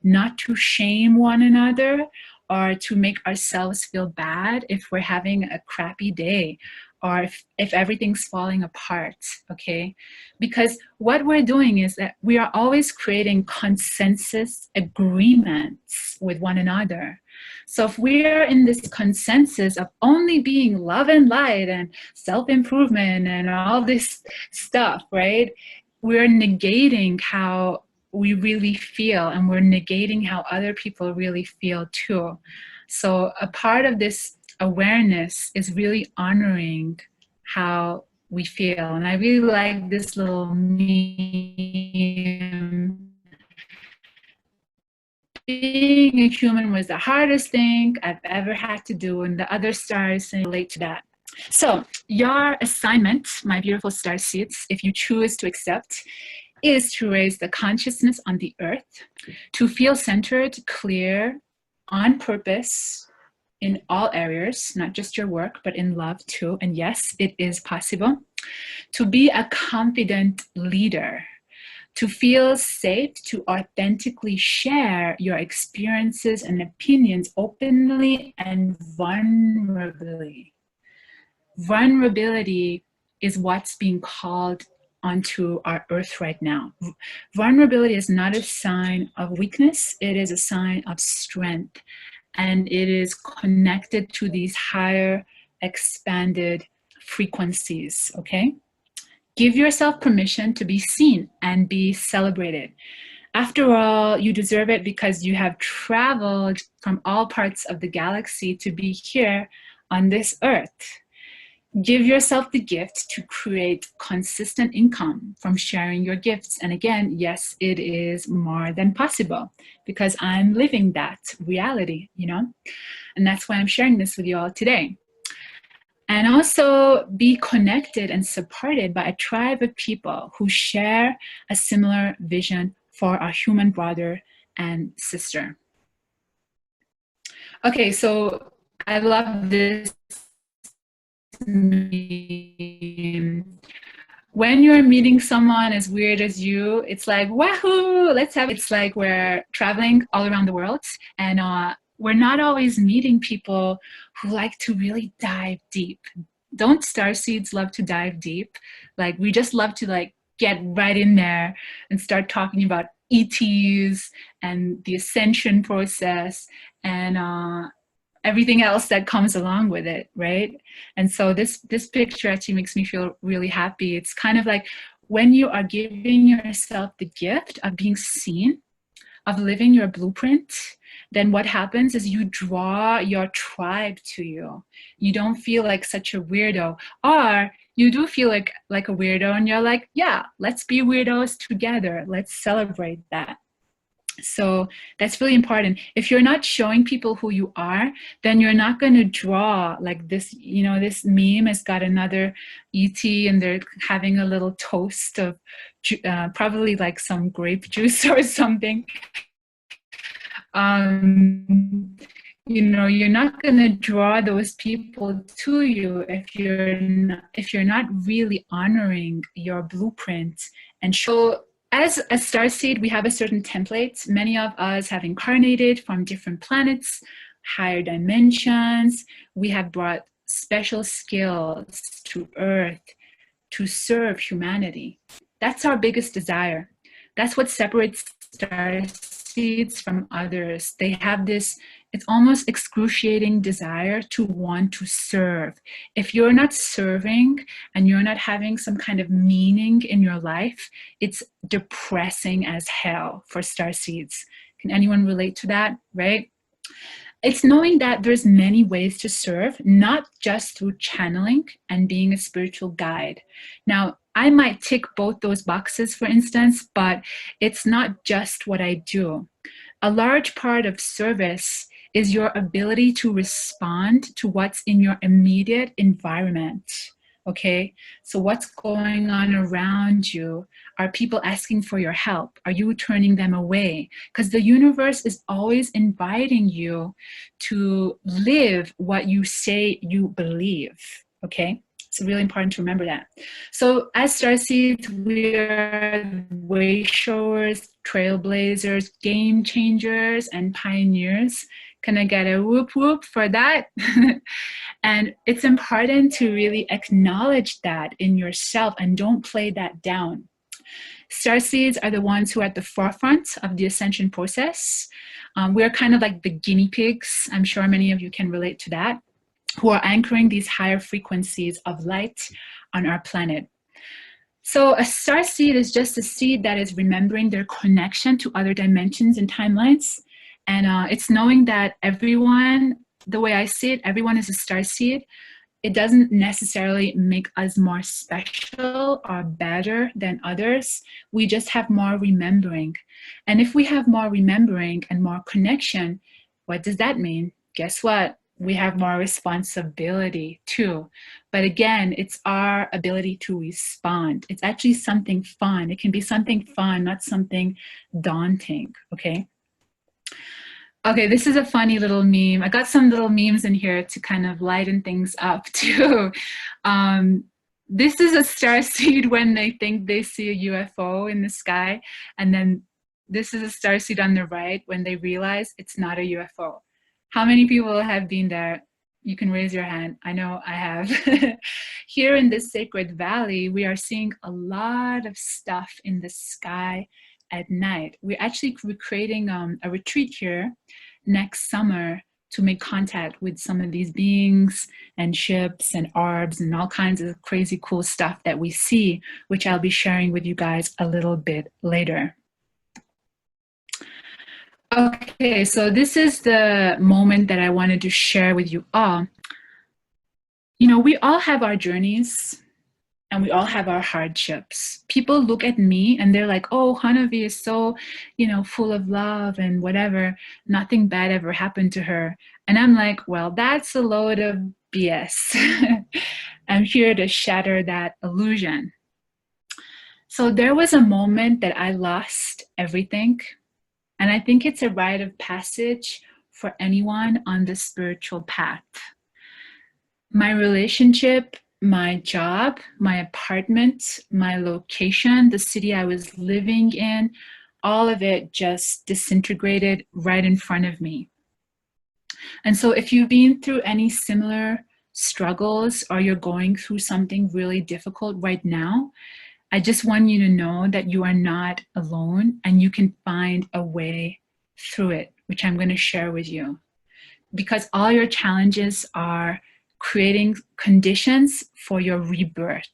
not to shame one another or to make ourselves feel bad if we're having a crappy day or if everything's falling apart, okay? Because what we're doing is that we are always creating consensus agreements with one another. So if we're in this consensus of only being love and light and self-improvement and all this stuff, right? We're negating how we really feel, and we're negating how other people really feel too. So a part of this awareness is really honoring how we feel. And I really like this little meme. Being a human was the hardest thing I've ever had to do, and the other stars can relate to that. So your assignment, my beautiful star seeds, if you choose to accept, is to raise the consciousness on the earth, to feel centered, clear, on purpose in all areas, not just your work, but in love too. And yes, it is possible. To be a confident leader, to feel safe to authentically share your experiences and opinions openly and vulnerably. Vulnerability is what's being called onto our earth right now. Vulnerability is not a sign of weakness, it is a sign of strength. And it is connected to these higher expanded frequencies, okay? Give yourself permission to be seen and be celebrated. After all, you deserve it because you have traveled from all parts of the galaxy to be here on this earth. Give yourself the gift to create consistent income from sharing your gifts. And again, yes, it is more than possible because I'm living that reality, And that's why I'm sharing this with you all today. and also be connected and supported by a tribe of people who share a similar vision for our human brother and sister. Okay, so I love this meme. When you're meeting someone as weird as you, it's like, wahoo, let's have, it's like we're traveling all around the world, and we're not always meeting people who like to really dive deep. Don't starseeds love to dive deep? Like, we just love to like get right in there and start talking about ETs and the ascension process and everything else that comes along with it, right? And so this picture actually makes me feel really happy. It's kind of like when you are giving yourself the gift of being seen, of living your blueprint, then what happens is you draw your tribe to you. You don't feel like such a weirdo, or you do feel like a weirdo and you're like, yeah, let's be weirdos together. Let's celebrate that. So that's really important. If you're not showing people who you are, then you're not going to draw like this. You know, this meme has got another ET and they're having a little toast of probably like some grape juice or something. You know, you're not going to draw those people to you if you're not really honoring your blueprint and show. As a starseed, we have a certain template. Many of us have incarnated from different planets, higher dimensions. We have brought special skills to Earth to serve humanity. That's our biggest desire. That's what separates starseeds from others. They have this, it's almost excruciating desire to want to serve. If you're not serving and you're not having some kind of meaning in your life, it's depressing as hell for starseeds. Can anyone relate to that, right? It's knowing that there's many ways to serve, not just through channeling and being a spiritual guide. Now, I might tick both those boxes, for instance, but it's not just what I do. A large part of service is your ability to respond to what's in your immediate environment. Okay, so what's going on around you? Are people asking for your help? Are you turning them away? Because the universe is always inviting you to live what you say you believe. Okay, it's really important to remember that. So as starseeds, we are way showers, trailblazers, game changers, and pioneers. Can I get a whoop whoop for that? And it's important to really acknowledge that in yourself and don't play that down. Starseeds are the ones who are at the forefront of the ascension process. We're kind of like the guinea pigs. I'm sure many of you can relate to that, who are anchoring these higher frequencies of light on our planet. So a starseed is just a seed that is remembering their connection to other dimensions and timelines. And it's knowing that everyone, the way I see it, everyone is a starseed. It doesn't necessarily make us more special or better than others. We just have more remembering. And if we have more remembering and more connection, what does that mean? Guess what? We have more responsibility too. But again, it's our ability to respond. It's actually something fun. It can be something fun, not something daunting, okay? Okay, this is a funny little meme. I got some little memes in here to kind of lighten things up too. This is a starseed when they think they see a UFO in the sky. And then this is a starseed on the right when they realize it's not a UFO. How many people have been there? You can raise your hand. I know I have. Here in this sacred valley, we are seeing a lot of stuff in the sky at night. We're actually creating a retreat here next summer to make contact with some of these beings and ships and orbs and all kinds of crazy cool stuff that we see, which I'll be sharing with you guys a little bit later. Okay, so this is the moment that I wanted to share with you all. You know, we all have our journeys and we all have our hardships. People look at me and they're like, oh, Honovi is so, you know, full of love and whatever. Nothing bad ever happened to her. And I'm like, well, that's a load of BS. I'm here to shatter that illusion. So there was a moment that I lost everything. And I think it's a rite of passage for anyone on the spiritual path. My relationship, my job, my apartment, my location, the city I was living in, all of it just disintegrated right in front of me. And so if you've been through any similar struggles or you're going through something really difficult right now, I just want you to know that you are not alone and you can find a way through it, which I'm going to share with you. Because all your challenges are creating conditions for your rebirth.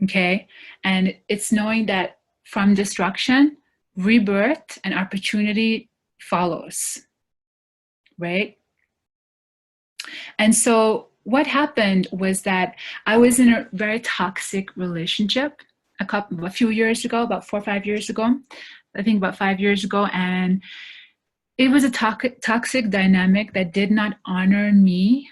Okay? And it's knowing that from destruction, rebirth and opportunity follows. Right? And so what happened was that I was in a very toxic relationship a few years ago, about 4 or 5 years ago, I think about 5 years ago. And it was a toxic dynamic that did not honor me,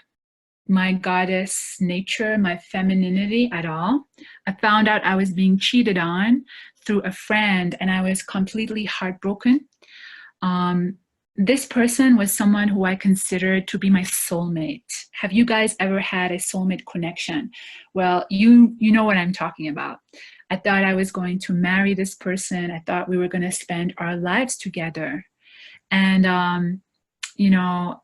my goddess nature, my femininity at all. I found out I was being cheated on through a friend and I was completely heartbroken. This person was someone who I considered to be my soulmate. Have you guys ever had a soulmate connection? Well, you know what I'm talking about. I thought I was going to marry this person. I thought we were going to spend our lives together. And, you know,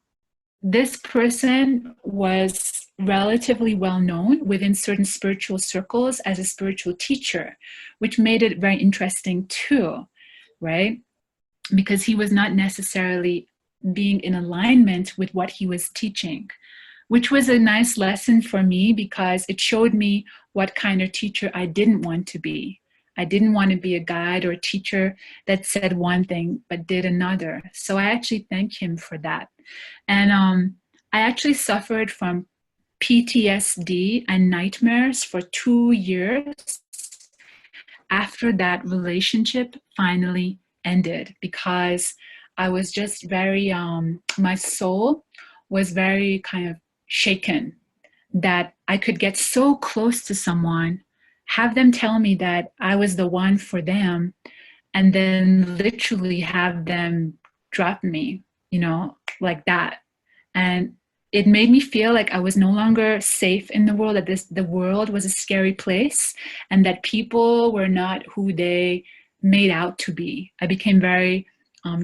this person was relatively well known within certain spiritual circles as a spiritual teacher, which made it very interesting too, right? Because he was not necessarily being in alignment with what he was teaching, which was a nice lesson for me because it showed me what kind of teacher I didn't want to be. I didn't want to be a guide or a teacher that said one thing but did another. So I actually thank him for that. And I actually suffered from PTSD and nightmares for 2 years after that relationship finally ended because I was just very, my soul was very kind of shaken that I could get so close to someone, have them tell me that I was the one for them, and then literally have them drop me, you know, like that. And it made me feel like I was no longer safe in the world, that the world was a scary place and that people were not who they made out to be. I became very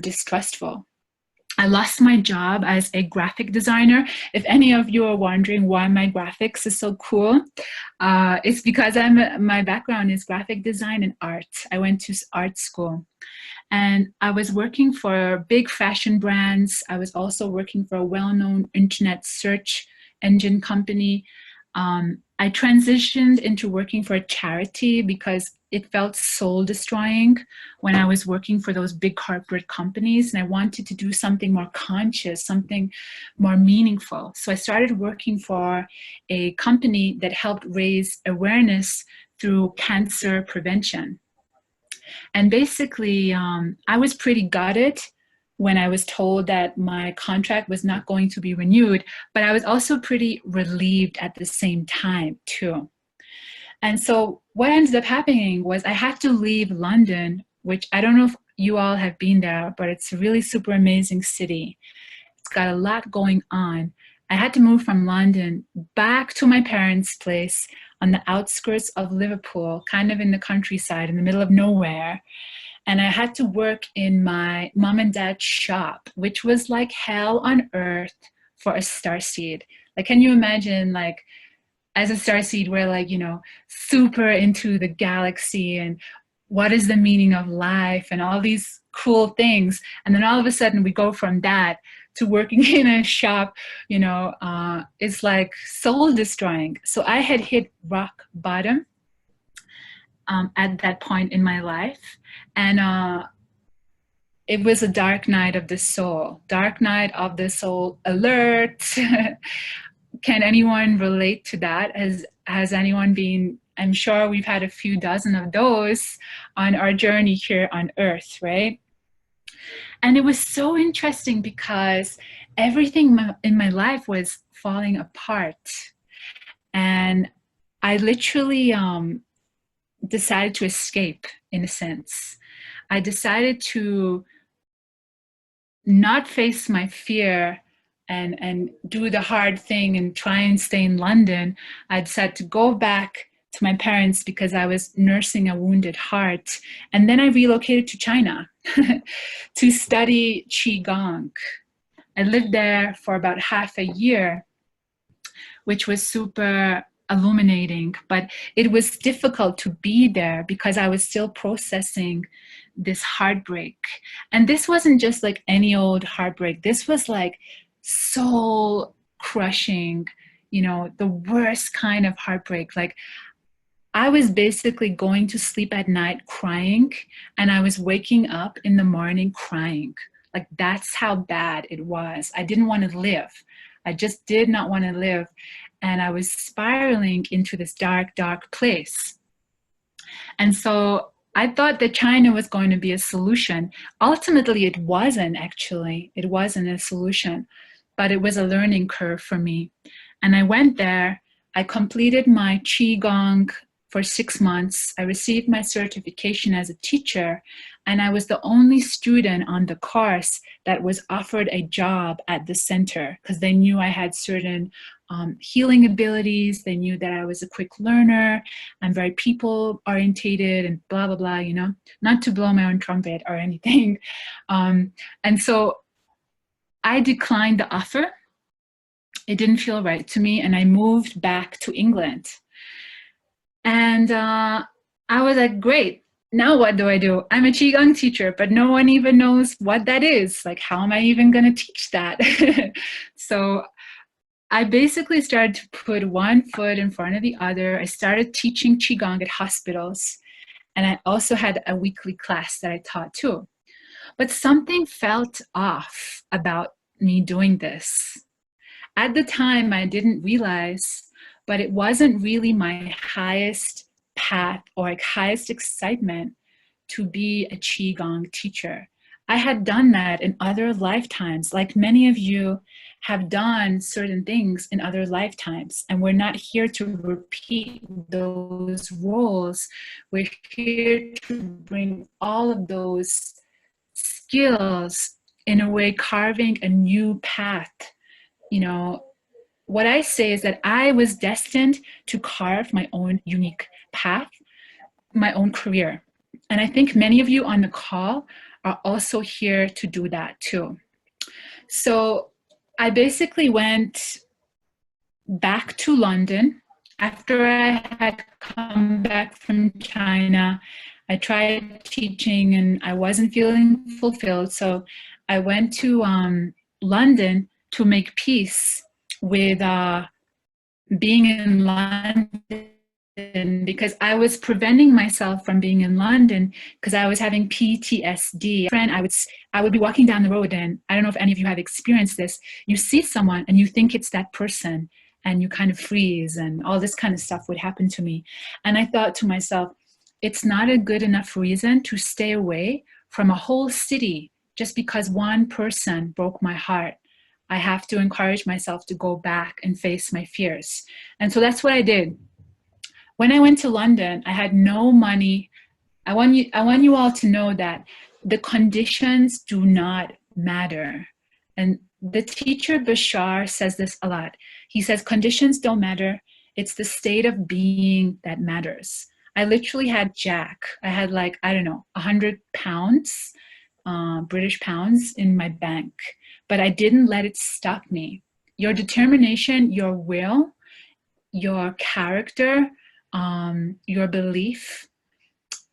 distrustful. I lost my job as a graphic designer. If any of you are wondering why my graphics is so cool, it's because my background is graphic design and art. I went to art school. And I was working for big fashion brands. I was also working for a well-known internet search engine company. I transitioned into working for a charity because it felt soul destroying when I was working for those big corporate companies, and I wanted to do something more conscious, something more meaningful. So I started working for a company that helped raise awareness through cancer prevention. And basically, I was pretty gutted when I was told that my contract was not going to be renewed, but I was also pretty relieved at the same time too. And so what ended up happening was I had to leave London, which I don't know if you all have been there, but it's a really super amazing city. It's got a lot going on. I had to move from London back to my parents' place on the outskirts of Liverpool, kind of in the countryside, in the middle of nowhere. And I had to work in my mom and dad's shop, which was like hell on earth for a starseed. Like, can you imagine, like, as a starseed, we're like, you know, super into the galaxy and what is the meaning of life and all these cool things. And then all of a sudden we go from that to working in a shop, you know, it's like soul destroying. So I had hit rock bottom at that point in my life. And it was a dark night of the soul. Dark night of the soul alert. Can anyone relate to that? Has anyone been, I'm sure we've had a few dozen of those on our journey here on Earth, right? And it was so interesting because everything in my life was falling apart. And I literally decided to escape, in a sense. I decided to not face my fear and do the hard thing and try and stay in London. I decided to go back to my parents because I was nursing a wounded heart. And then I relocated to China to study Qigong. I lived there for about half a year, which was super illuminating, but it was difficult to be there because I was still processing this heartbreak. And this wasn't just like any old heartbreak. This was like soul crushing, you know, the worst kind of heartbreak. Like, I was basically going to sleep at night crying, and I was waking up in the morning crying. Like, that's how bad it was. I didn't want to live. I just did not want to live. And I was spiraling into this dark, dark place. And so I thought that China was going to be a solution. Ultimately, it wasn't actually. It wasn't a solution, but it was a learning curve for me. And I went there. I completed my Qigong for 6 months. I received my certification as a teacher, and I was the only student on the course that was offered a job at the center because they knew I had certain healing abilities. They knew that I was a quick learner. I'm very people orientated and blah, blah, blah, you know, not to blow my own trumpet or anything. And so I declined the offer. It didn't feel right to me, and I moved back to England. And I was like, great, now what do I do? I'm a Qigong teacher, but no one even knows what that is. Like, how am I even going to teach that? So I basically started to put one foot in front of the other. I started teaching Qigong at hospitals, and I also had a weekly class that I taught too. But something felt off about me doing this. At the time, I didn't realize, but it wasn't really my highest path or like highest excitement to be a Qigong teacher. I had done that in other lifetimes, like many of you have done certain things in other lifetimes, and we're not here to repeat those roles. We're here to bring all of those skills, in a way, carving a new path. You know, what I say is that I was destined to carve my own unique path, my own career. And I think many of you on the call are also here to do that too. So I basically went back to London after I had come back from China. I tried teaching and I wasn't feeling fulfilled. So I went to London to make peace with being in London, because I was preventing myself from being in London because I was having PTSD. I would be walking down the road, and I don't know if any of you have experienced this. You see someone and you think it's that person, and you kind of freeze, and all this kind of stuff would happen to me. And I thought to myself, it's not a good enough reason to stay away from a whole city just because one person broke my heart. I have to encourage myself to go back and face my fears. And so that's what I did. When I went to London, I had no money. I want you all to know that the conditions do not matter. And the teacher Bashar says this a lot. He says, conditions don't matter. It's the state of being that matters. I literally had Jack. I had like, I don't know, 100 pounds, British pounds in my bank. But I didn't let it stop me. Your determination, your will, your character, your belief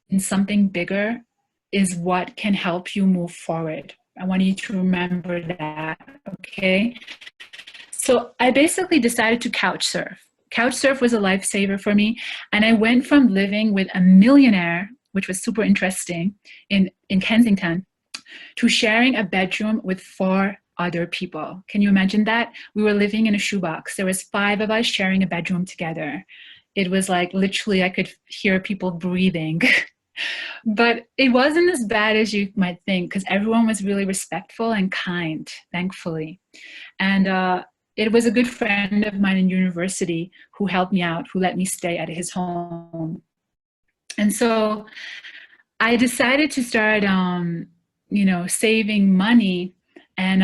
in something bigger is what can help you move forward. I want you to remember that, okay? So I basically decided to couch surf. Couch surf was a lifesaver for me. And I went from living with a millionaire, which was super interesting, in Kensington, to sharing a bedroom with 4 other people. Can you imagine that? We were living in a shoebox. There was 5 of us sharing a bedroom together. It was like literally I could hear people breathing. But it wasn't as bad as you might think because everyone was really respectful and kind, thankfully. And it was a good friend of mine in university who helped me out, who let me stay at his home. And so I decided to start, saving money. And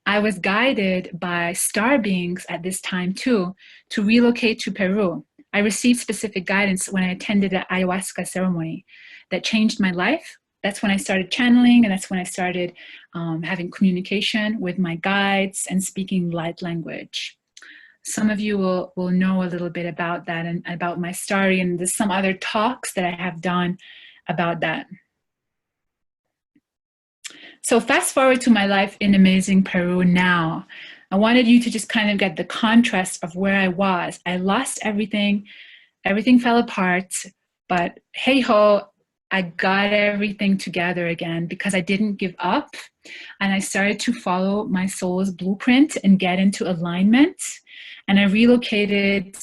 I was guided by star beings at this time too to relocate to Peru. I received specific guidance when I attended an ayahuasca ceremony that changed my life. That's when I started channeling, and that's when I started having communication with my guides and speaking light language. Some of you will know a little bit about that and about my story, and there's some other talks that I have done about that. So fast forward to my life in amazing Peru now. I wanted you to just kind of get the contrast of where I was. I lost everything. Everything fell apart, but hey ho, I got everything together again because I didn't give up, and I started to follow my soul's blueprint and get into alignment. And I relocated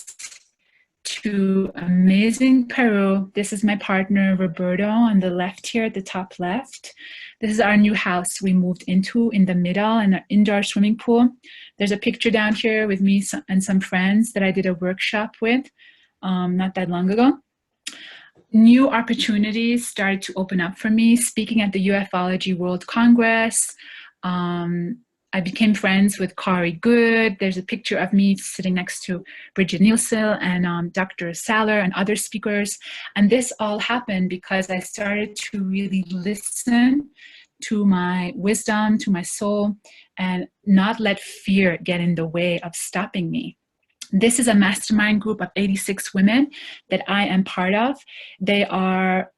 to amazing Peru. This is my partner, Roberto, on the left here at the top left. This is our new house we moved into in the middle, and an indoor swimming pool. There's a picture down here with me and some friends that I did a workshop with not that long ago. New opportunities started to open up for me, speaking at the UFOlogy World Congress. I became friends with Kari Good. There's a picture of me sitting next to Bridget Nielsen and Dr. Saller and other speakers. And this all happened because I started to really listen to my wisdom, to my soul, and not let fear get in the way of stopping me. This is a mastermind group of 86 women that I am part of. They are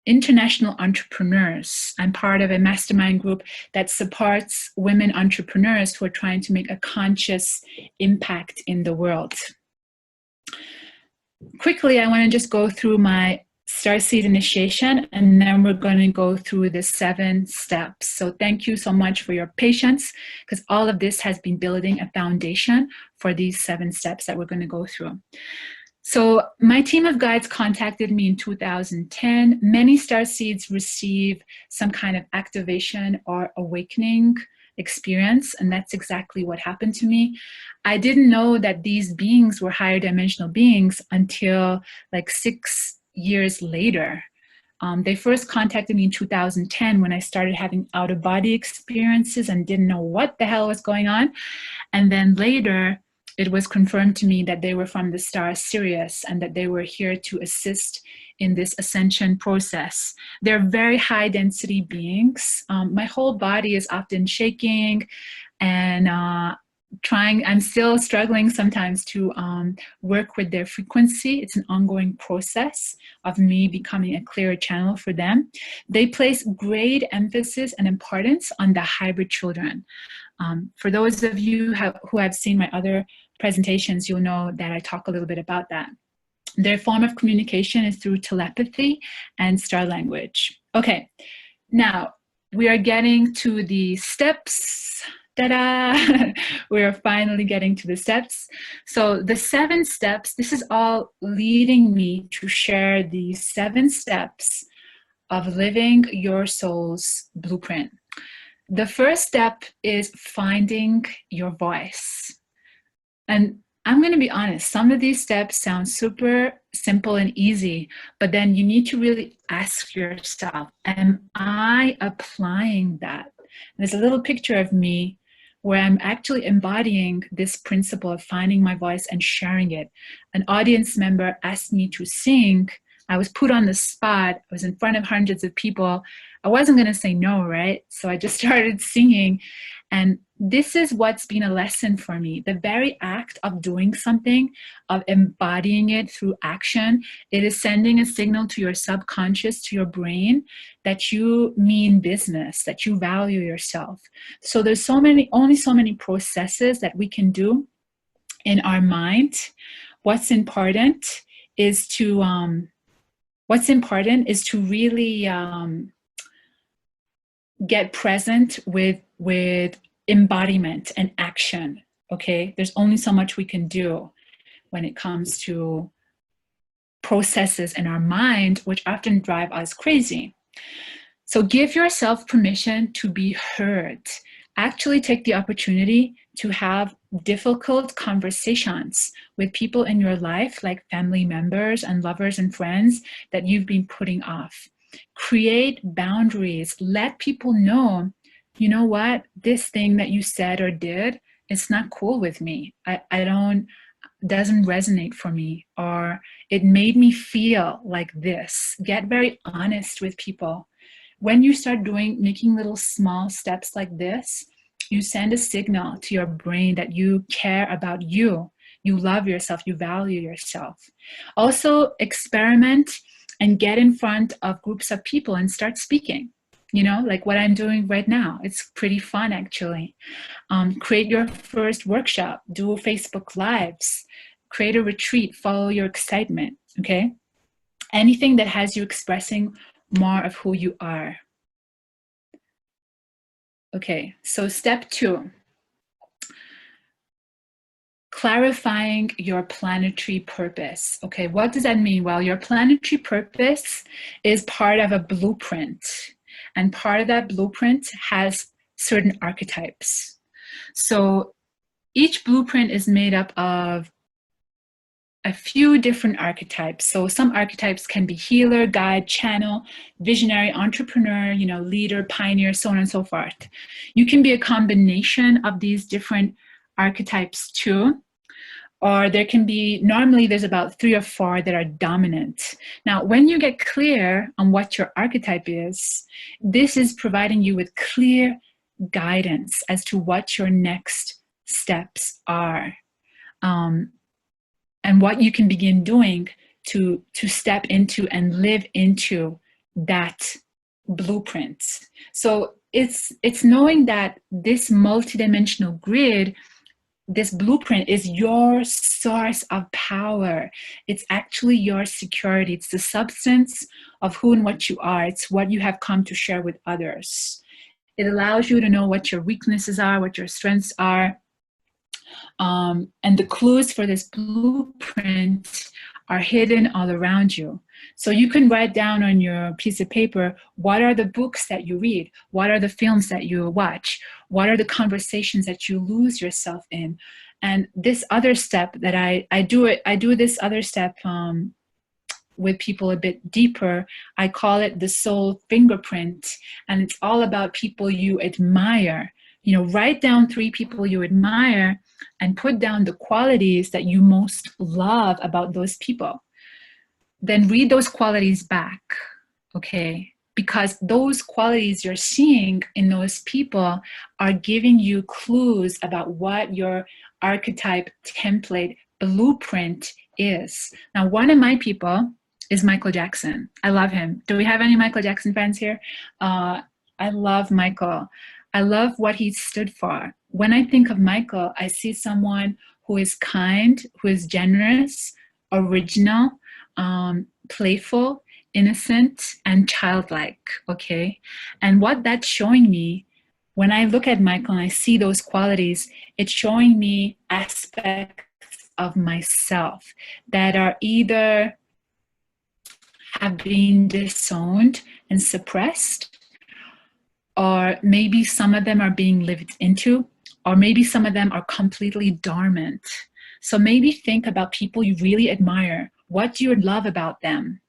international entrepreneurs. I'm part of a mastermind group that supports women entrepreneurs who are trying to make a conscious impact in the world. Quickly, I want to just go through my Starseed initiation, and then we're going to go through the 7 steps. So thank you so much for your patience, because all of this has been building a foundation for these 7 steps that we're going to go through. So my team of guides contacted me in 2010. Many starseeds receive some kind of activation or awakening experience, and that's exactly what happened to me. I didn't know that these beings were higher dimensional beings until like 6 years later. They first contacted me in 2010 when I started having out-of-body experiences and didn't know what the hell was going on. And then later, it was confirmed to me that they were from the star Sirius and that they were here to assist in this ascension process. They're very high density beings. My whole body is often shaking and I'm still struggling sometimes to work with their frequency. It's an ongoing process of me becoming a clearer channel for them. They place great emphasis and importance on the hybrid children. For those of you who have seen my other presentations, you'll know that I talk a little bit about that. Their form of communication is through telepathy and star language. Okay, now we are getting to the steps. Ta-da! We are finally getting to the steps. So the 7 steps, this is all leading me to share the 7 steps of living your soul's blueprint. The first step is finding your voice. And I'm going to be honest, some of these steps sound super simple and easy, but then you need to really ask yourself, am I applying that? There's a little picture of me where I'm actually embodying this principle of finding my voice and sharing it. An audience member asked me to sing. I was put on the spot. I was in front of hundreds of people. I wasn't going to say no, right? So I just started singing. And this is what's been a lesson for me. The very act of doing something, of embodying it through action, it is sending a signal to your subconscious, to your brain, that you mean business, that you value yourself. So there's only so many processes that we can do in our mind. What's important is to really get present with embodiment and action. Okay, there's only so much we can do when it comes to processes in our mind, which often drive us crazy. So give yourself permission to be heard. Actually take the opportunity to have difficult conversations with people in your life, like family members and lovers and friends that you've been putting off. Create boundaries. Let people know, you know what, this thing that you said or did, it's not cool with me. Doesn't resonate for me, or it made me feel like this. Get very honest with people. When you start making little small steps like this, you send a signal to your brain that you care about you love yourself, you value yourself. Also, experiment and get in front of groups of people and start speaking, like what I'm doing right now. It's pretty fun, actually. Create your first workshop, do Facebook Lives, create a retreat, follow your excitement, okay? Anything that has you expressing more of who you are. Okay, so step 2, clarifying your planetary purpose. Okay, what does that mean? Well, your planetary purpose is part of a blueprint, and part of that blueprint has certain archetypes. So each blueprint is made up of a few different archetypes. So some archetypes can be healer, guide, channel, visionary, entrepreneur, leader, pioneer, so on and so forth. You can be a combination of these different archetypes too, or there can be, normally there's about 3 or 4 that are dominant. Now, when you get clear on what your archetype is, this is providing you with clear guidance as to what your next steps are. And what you can begin doing to step into and live into that blueprint. So it's knowing that this multidimensional grid, this blueprint, is your source of power. It's actually your security. It's the substance of who and what you are. It's what you have come to share with others. It allows you to know what your weaknesses are, what your strengths are. And the clues for this blueprint are hidden all around you. So you can write down on your piece of paper, what are the books that you read? What are the films that you watch? What are the conversations that you lose yourself in? And this other step that I do this other step with people a bit deeper. I call it the soul fingerprint, and it's all about people you admire. Write down 3 people you admire and put down the qualities that you most love about those people. Then read those qualities back, okay? Because those qualities you're seeing in those people are giving you clues about what your archetype template blueprint is. Now, one of my people is Michael Jackson. I love him. Do we have any Michael Jackson fans here? I love Michael. I love what he stood for. When I think of Michael, I see someone who is kind, who is generous, original, playful, innocent, and childlike, okay? And what that's showing me, when I look at Michael and I see those qualities, it's showing me aspects of myself that are either have been disowned and suppressed, or maybe some of them are being lived into, or maybe some of them are completely dormant. So maybe think about people you really admire. What do you love about them?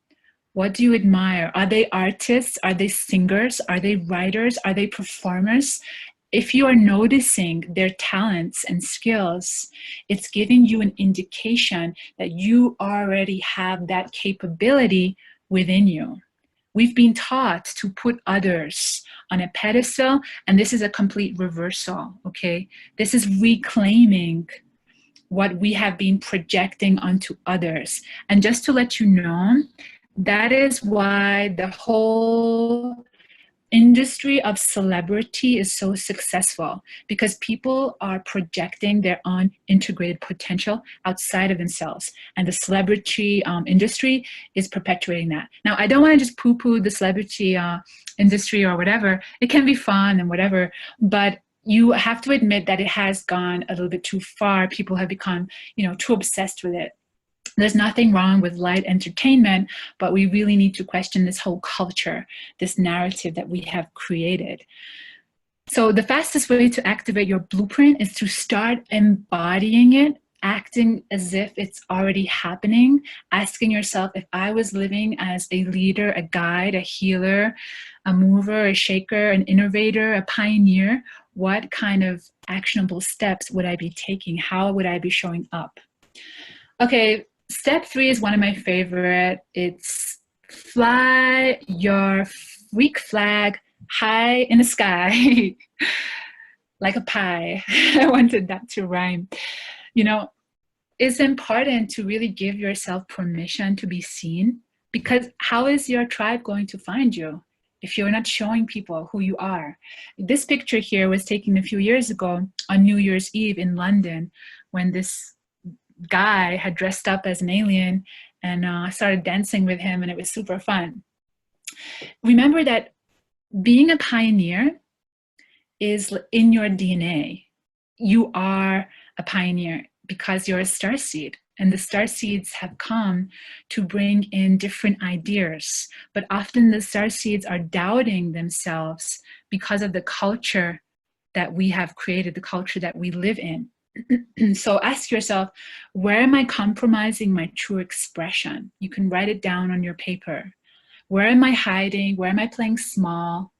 What do you admire? Are they artists? Are they singers? Are they writers? Are they performers? If you are noticing their talents and skills, it's giving you an indication that you already have that capability within you. We've been taught to put others on a pedestal, and this is a complete reversal, okay? This is reclaiming what we have been projecting onto others. And just to let you know, that is why the whole industry of celebrity is so successful, because people are projecting their own integrated potential outside of themselves, and the celebrity industry is perpetuating that. Now, I don't want to just poo-poo the celebrity industry or whatever. It can be fun and whatever, but you have to admit that it has gone a little bit too far. People have become, too obsessed with it. There's nothing wrong with light entertainment, but we really need to question this whole culture, this narrative that we have created. So the fastest way to activate your blueprint is to start embodying it, acting as if it's already happening, asking yourself, if I was living as a leader, a guide, a healer, a mover, a shaker, an innovator, a pioneer, what kind of actionable steps would I be taking? How would I be showing up? Okay, step 3 is one of my favorite. It's fly your freak flag high in the sky like a pie. I wanted that to rhyme. You know, it's important to really give yourself permission to be seen, because how is your tribe going to find you if you're not showing people who you are? This picture here was taken a few years ago on New Year's Eve in London, when this guy had dressed up as an alien and started dancing with him, and it was super fun. Remember that being a pioneer is in your DNA. You are a pioneer because you're a starseed, and the starseeds have come to bring in different ideas, but often the starseeds are doubting themselves because of the culture that we have created, the culture that we live in. So ask yourself, where am I compromising my true expression? You can write it down on your paper. Where am I hiding? Where am I playing small?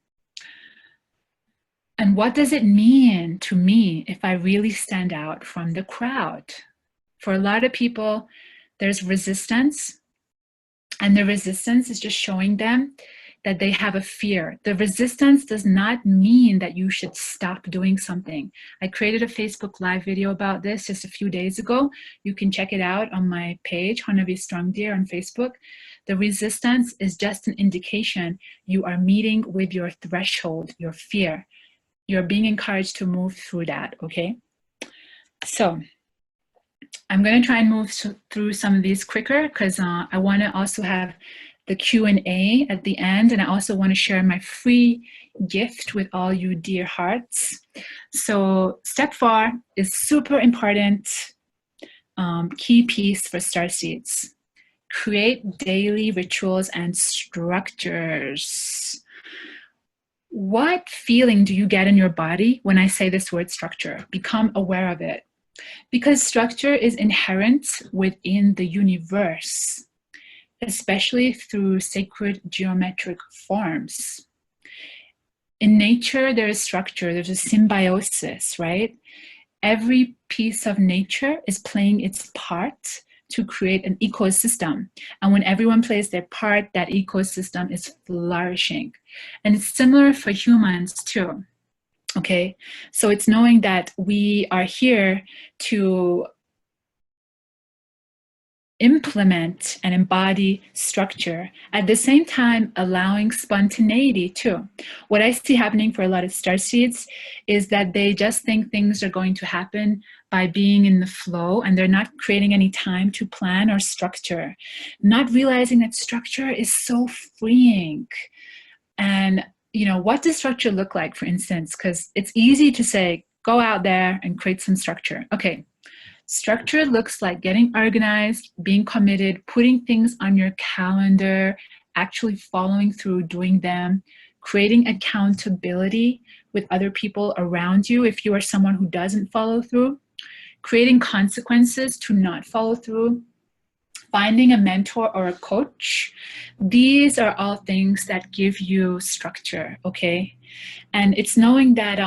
And what does it mean to me if I really stand out from the crowd? For a lot of people, there's resistance, and the resistance is just showing them that they have a fear. The resistance does not mean that you should stop doing something. I created a Facebook Live video about this just a few days ago. You can check it out on my page, Honovi Strongdeer on Facebook. The resistance is just an indication you are meeting with your threshold, your fear. You're being encouraged to move through that, okay? So I'm going to try and move through some of these quicker, because I want to also have the Q&A at the end, and I also want to share my free gift with all you dear hearts. So step 4 is super important, key piece for starseeds. Create daily rituals and structures. What feeling do you get in your body when I say this word structure? Become aware of it. Because structure is inherent within the universe, especially through sacred geometric forms. In nature, there is structure, there's a symbiosis, right? Every piece of nature is playing its part to create an ecosystem. And when everyone plays their part, that ecosystem is flourishing. And it's similar for humans too. Okay, so it's knowing that we are here to implement and embody structure, at the same time allowing spontaneity too. What I see happening for a lot of starseeds is that they just think things are going to happen by being in the flow, and they're not creating any time to plan or structure, not realizing that structure is so freeing. And you know, what does structure look like, for instance? Because it's easy to say, go out there and create some structure. Okay, structure looks like getting organized, being committed, putting things on your calendar, actually following through, doing them, creating accountability with other people around you if you are someone who doesn't follow through, creating consequences to not follow through, finding a mentor or a coach. These are all things that give you structure, okay? And it's knowing that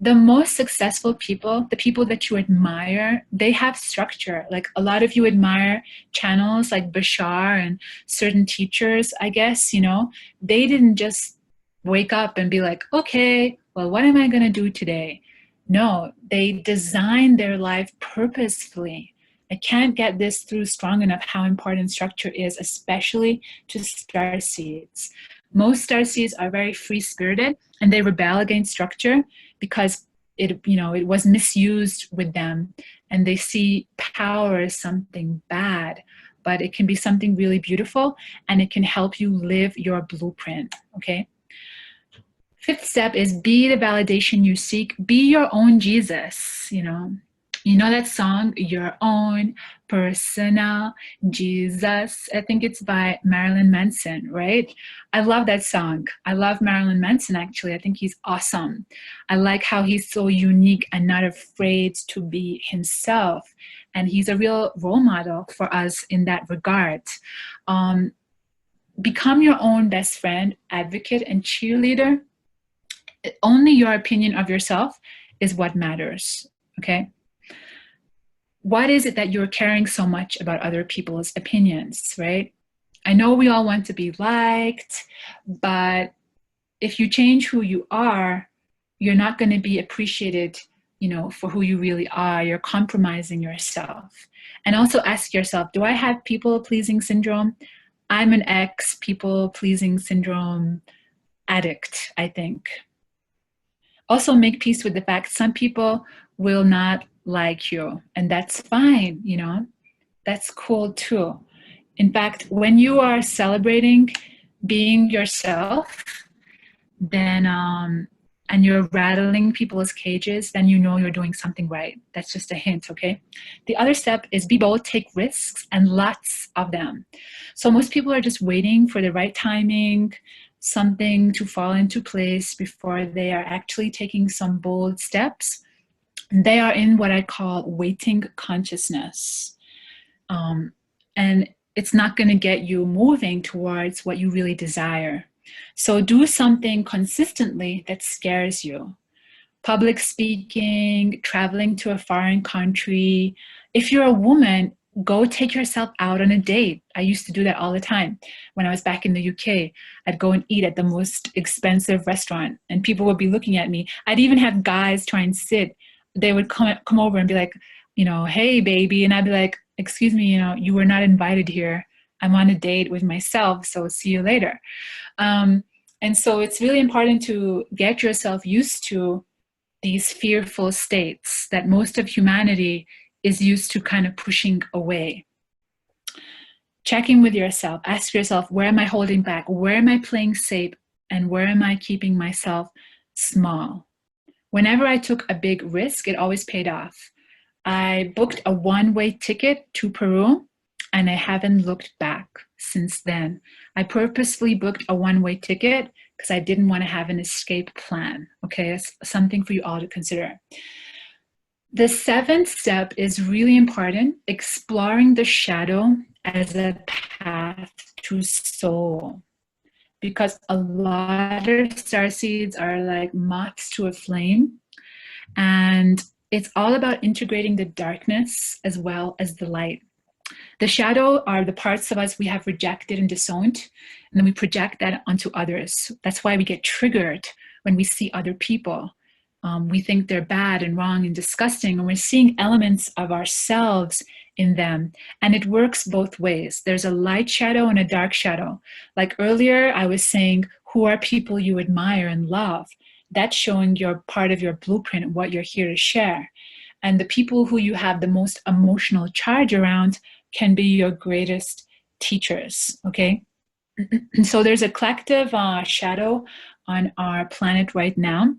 the most successful people, the people that you admire, they have structure. Like a lot of you admire channels like Bashar and certain teachers, I guess, you know, they didn't just wake up and be like, okay, well, what am I gonna do today? No, they designed their life purposefully. I can't get this through strong enough how important structure is, especially to starseeds. Most starseeds are very free-spirited, and they rebel against structure because it was misused with them, and they see power as something bad, but it can be something really beautiful, and it can help you live your blueprint, okay? 5th step is be the validation you seek. Be your own Jesus, you know. You know that song, Your Own Personal Jesus? I think it's by Marilyn Manson, right? I love that song. I love Marilyn Manson, actually. I think he's awesome. I like how he's so unique and not afraid to be himself. And he's a real role model for us in that regard. Become your own best friend, advocate, and cheerleader. Only your opinion of yourself is what matters, okay? What is it that you're caring so much about other people's opinions, right? I know we all want to be liked, but if you change who you are, you're not going to be appreciated, for who you really are. You're compromising yourself. And also ask yourself, do I have people-pleasing syndrome? I'm an ex-people-pleasing syndrome addict, I think. Also make peace with the fact some people will not like you, and that's fine, that's cool too. In fact, when you are celebrating being yourself, then and you're rattling people's cages, then you're doing something right. That's just a hint, okay? The other step is be bold, take risks, and lots of them. So most people are just waiting for the right timing, something to fall into place before they are actually taking some bold steps. They are in what I call waiting consciousness. And it's not going to get you moving towards what you really desire. So do something consistently that scares you. Public speaking, traveling to a foreign country. If you're a woman, go take yourself out on a date. I used to do that all the time. When I was back in the UK, I'd go and eat at the most expensive restaurant and people would be looking at me. I'd even have guys try and sit. They would come over and be like, hey, baby. And I'd be like, excuse me, you were not invited here. I'm on a date with myself, so see you later. And so it's really important to get yourself used to these fearful states that most of humanity is used to kind of pushing away. Checking with yourself, ask yourself, where am I holding back? Where am I playing safe? And where am I keeping myself small? Whenever I took a big risk, it always paid off. I booked a one-way ticket to Peru, and I haven't looked back since then. I purposefully booked a one-way ticket because I didn't want to have an escape plan. Okay, it's something for you all to consider. The seventh step is really important, exploring the shadow as a path to soul. Because a lot of starseeds are like moths to a flame. And it's all about integrating the darkness as well as the light. The shadow are the parts of us we have rejected and disowned, and then we project that onto others. That's why we get triggered when we see other people. We think they're bad and wrong and disgusting, and we're seeing elements of ourselves in them. And it works both ways. There's a light shadow and a dark shadow. Like earlier, I was saying, who are people you admire and love? That's showing your part of your blueprint, what you're here to share. And the people who you have the most emotional charge around can be your greatest teachers, okay? So there's a collective shadow on our planet right now.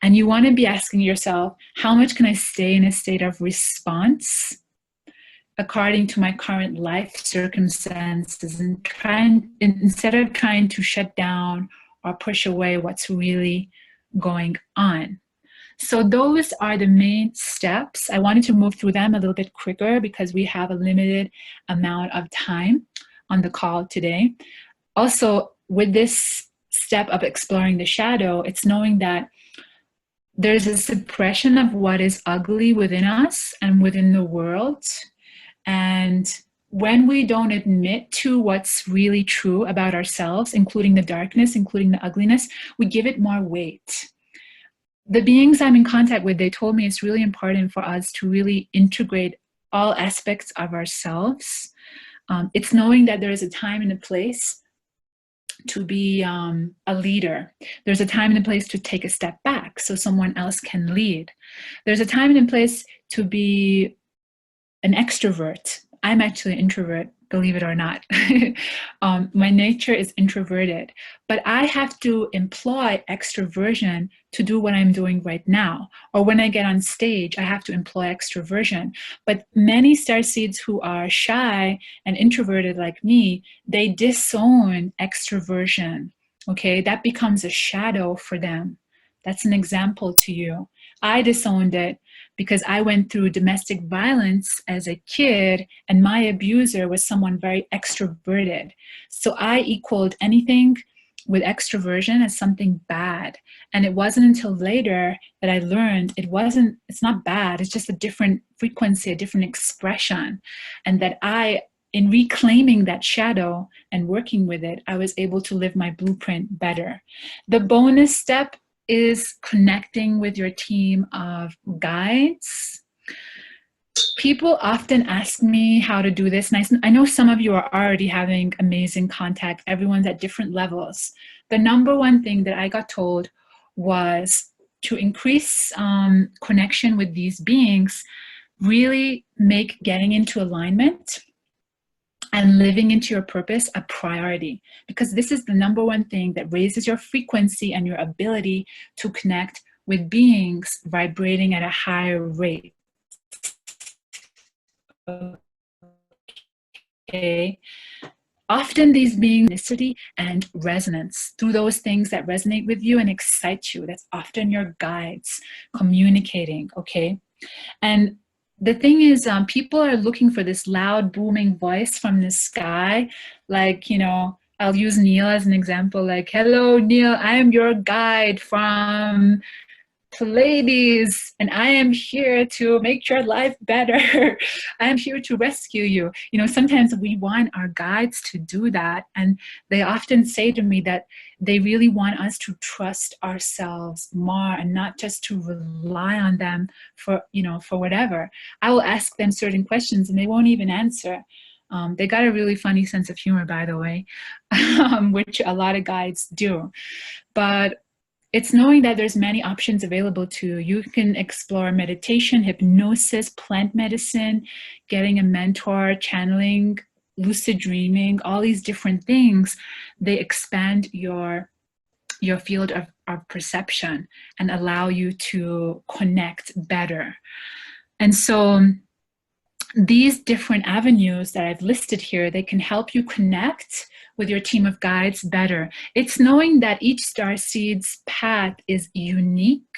And you want to be asking yourself, how much can I stay in a state of response according to my current life circumstances, and instead of trying to shut down or push away what's really going on. So those are the main steps. I wanted to move through them a little bit quicker because we have a limited amount of time on the call today. Also, with this step of exploring the shadow, it's knowing that there's a suppression of what is ugly within us and within the world. And when we don't admit to what's really true about ourselves, including the darkness, including the ugliness, we give it more weight. The beings I'm in contact with, they told me it's really important for us to really integrate all aspects of ourselves. It's knowing that there is a time and a place to be a leader. There's a time and a place to take a step back so someone else can lead. There's a time and a place to be an extrovert. I'm actually an introvert, believe it or not. My nature is introverted, but I have to employ extroversion to do what I'm doing right now. Or when I get on stage, I have to employ extroversion. But many starseeds who are shy and introverted like me, they disown extroversion. Okay, that becomes a shadow for them. That's an example to you. I disowned it because I went through domestic violence as a kid, and my abuser was someone very extroverted. So I equaled anything with extroversion as something bad. And it wasn't until later that I learned it's not bad, it's just a different frequency, a different expression. And that in reclaiming that shadow and working with it, I was able to live my blueprint better. The bonus step is connecting with your team of guides. People often ask me how to do this, and I know some of you are already having amazing contact. Everyone's at different levels. The number one thing that I got told was to increase connection with these beings, really make getting into alignment and living into your purpose a priority, because this is the number one thing that raises your frequency and your ability to connect with beings vibrating at a higher rate. Okay. Often these beings unicity and resonance through those things that resonate with you and excite you. That's often your guides communicating, okay? And the thing is, people are looking for this loud, booming voice from the sky. Like, you know, I'll use Neil as an example. Like, hello, Neil, I am your guide from Pleiades, and I am here to make your life better. I am here to rescue you. You know, sometimes we want our guides to do that, and they often say to me that they really want us to trust ourselves more and not just to rely on them for, you know, for whatever. I will ask them certain questions and they won't even answer. They got a really funny sense of humor, by the way, which a lot of guides do. But it's knowing that there's many options available to you. You can explore meditation, hypnosis, plant medicine, getting a mentor, channeling, lucid dreaming, all these different things. They expand your field of perception and allow you to connect better. And so these different avenues that I've listed here, they can help you connect with your team of guides better. It's knowing that each starseed's path is unique.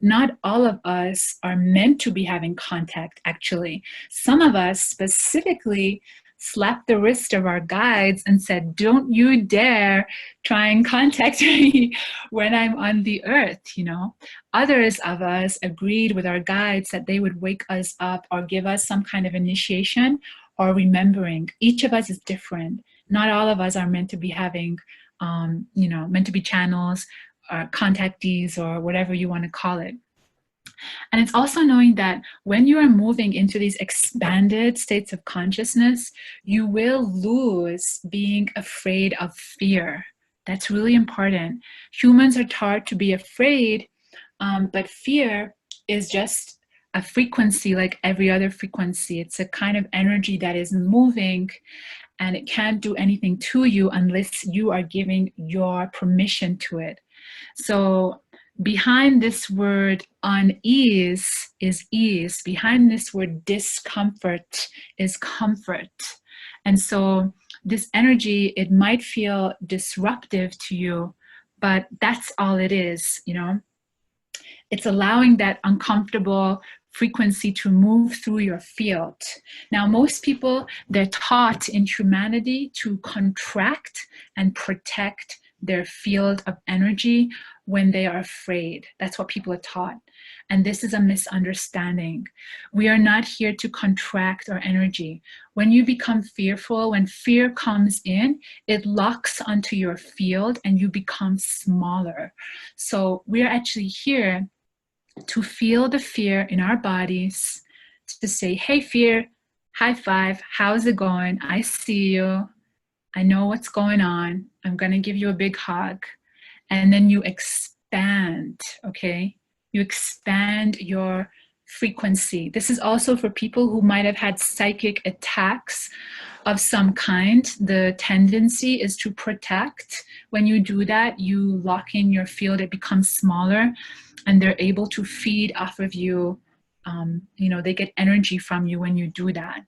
Not all of us are meant to be having contact, actually. Some of us specifically slapped the wrist of our guides and said, don't you dare try and contact me when I'm on the earth, you know. Others of us agreed with our guides that they would wake us up or give us some kind of initiation or remembering. Each of us is different. Not all of us are meant to be having, you know, meant to be channels or contactees or whatever you want to call it. And it's also knowing that when you are moving into these expanded states of consciousness, you will lose being afraid of fear. That's really important. Humans are taught to be afraid, but fear is just a frequency like every other frequency. It's a kind of energy that is moving, and it can't do anything to you unless you are giving your permission to it. So behind this word unease is ease. Behind this word discomfort is comfort. And so this energy, it might feel disruptive to you, but that's all it is, you know. It's allowing that uncomfortable frequency to move through your field. Now, most people, they're taught in humanity to contract and protect their field of energy when they are afraid. That's what people are taught. And this is a misunderstanding. We are not here to contract our energy. When you become fearful, when fear comes in, it locks onto your field and you become smaller. So we're actually here to feel the fear in our bodies, to say, hey, fear, high five, how's it going? I see you. I know what's going on. I'm going to give you a big hug. And then you expand, okay? You expand your frequency. This is also for people who might have had psychic attacks of some kind. The tendency is to protect. When you do that, you lock in your field, it becomes smaller, and they're able to feed off of you. You know, they get energy from you when you do that.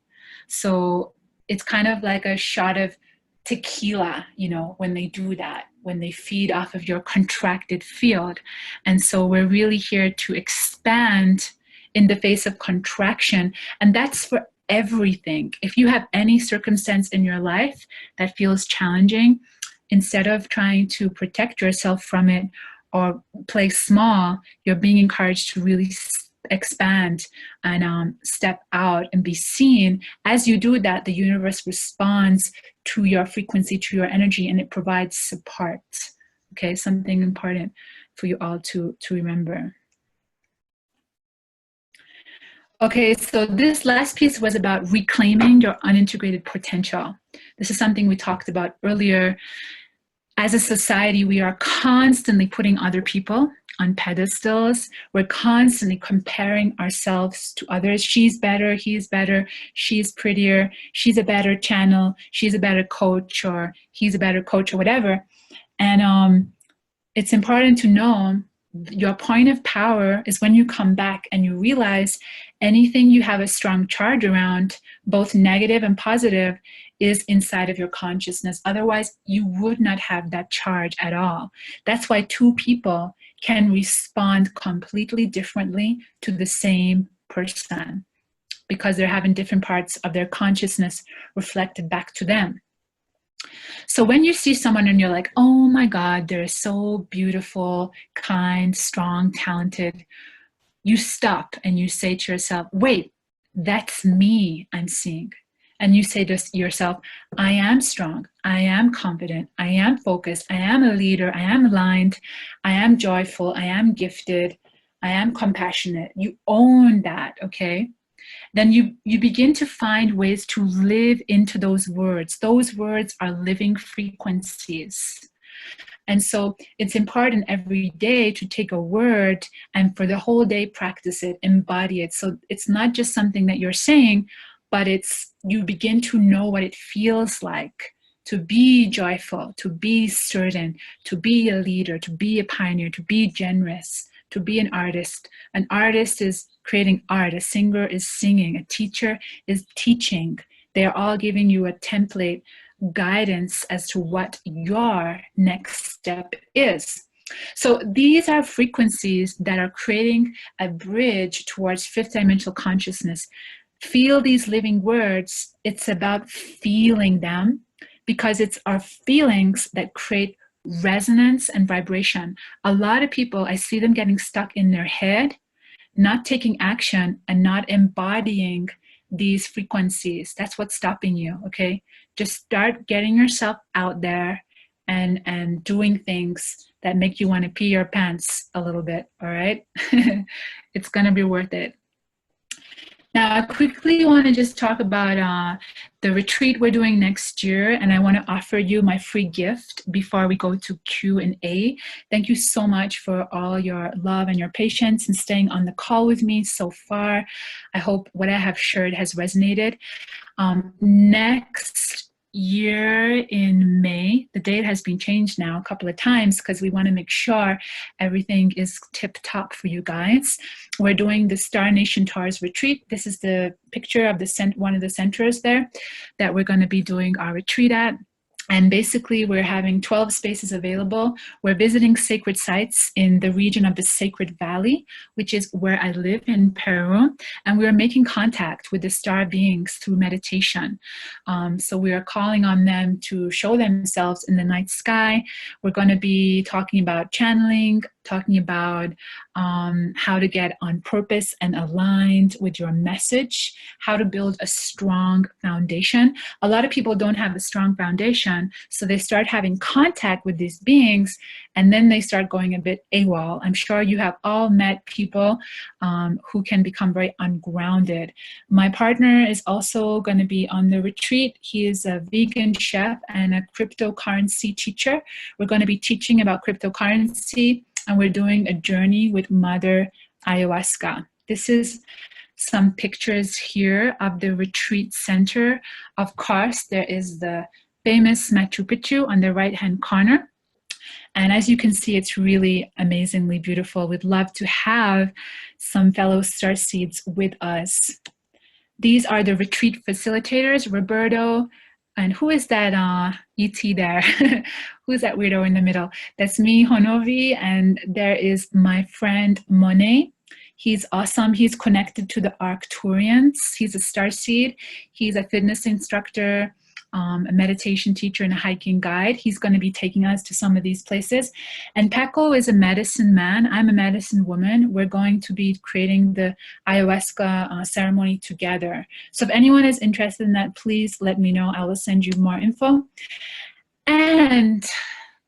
So it's kind of like a shot of tequila, you know, when they do that, when they feed off of your contracted field. And so we're really here to expand in the face of contraction. And that's for everything. If you have any circumstance in your life that feels challenging, instead of trying to protect yourself from it or play small, you're being encouraged to really expand and step out and be seen. As you do that, the universe responds to your frequency, to your energy, and it provides support. Okay, something important for you all to remember. Okay, so this last piece was about reclaiming your unintegrated potential. This is something we talked about earlier. As a society, we are constantly putting other people on pedestals. We're constantly comparing ourselves to others. She's better, he's better, she's prettier, she's a better channel, she's a better coach, or he's a better coach, or whatever. And it's important to know your point of power is when you come back and you realize anything you have a strong charge around, both negative and positive, is inside of your consciousness. Otherwise, you would not have that charge at all. That's why two people can respond completely differently to the same person, because they're having different parts of their consciousness reflected back to them. So when you see someone and you're like, oh my God, they're so beautiful, kind, strong, talented, you stop and you say to yourself, wait, that's me I'm seeing. And you say to yourself, I am strong, I am confident, I am focused, I am a leader, I am aligned, I am joyful, I am gifted, I am compassionate. You own that, okay? Then you begin to find ways to live into those words. Those words are living frequencies. And so it's important every day to take a word and for the whole day practice it, embody it. So it's not just something that you're saying, but you begin to know what it feels like to be joyful, to be certain, to be a leader, to be a pioneer, to be generous, to be an artist. An artist is creating art, a singer is singing, a teacher is teaching. They're all giving you a template, guidance as to what your next step is. So these are frequencies that are creating a bridge towards fifth dimensional consciousness. Feel these living words. It's about feeling them, because it's our feelings that create resonance and vibration. A lot of people, I see them getting stuck in their head, not taking action and not embodying these frequencies. That's what's stopping you, okay? Just start getting yourself out there and doing things that make you want to pee your pants a little bit, all right? It's gonna be worth it. Now, I quickly want to just talk about the retreat we're doing next year, and I want to offer you my free gift before we go to Q&A. Thank you so much for all your love and your patience and staying on the call with me so far. I hope what I have shared has resonated. Next year in May, the date has been changed now a couple of times because we want to make sure everything is tip top for you guys. We're doing the Star Nation Taurus retreat. This is the picture of one of the centers there that we're going to be doing our retreat at. And basically, we're having 12 spaces available. We're visiting sacred sites in the region of the Sacred Valley, which is where I live in Peru. And we're making contact with the star beings through meditation. So we are calling on them to show themselves in the night sky. We're going to be talking about channeling, talking about how to get on purpose and aligned with your message, how to build a strong foundation. A lot of people don't have a strong foundation, so they start having contact with these beings, and then they start going a bit AWOL. I'm sure you have all met people who can become very ungrounded. My partner is also going to be on the retreat. He is a vegan chef and a cryptocurrency teacher. We're going to be teaching about cryptocurrency, and we're doing a journey with Mother Ayahuasca. This is some pictures here of the retreat center. Of course, there is the famous Machu Picchu on the right-hand corner. And as you can see, it's really amazingly beautiful. We'd love to have some fellow starseeds with us. These are the retreat facilitators, Roberto, and who is that ET there? Who's that weirdo in the middle? That's me, Honovi, and there is my friend Monet. He's awesome. He's connected to the Arcturians. He's a starseed. He's a fitness instructor, a meditation teacher, and a hiking guide. He's going to be taking us to some of these places. And Paco is a medicine man. I'm a medicine woman. We're going to be creating the ayahuasca ceremony together. So if anyone is interested in that, please let me know. I will send you more info. And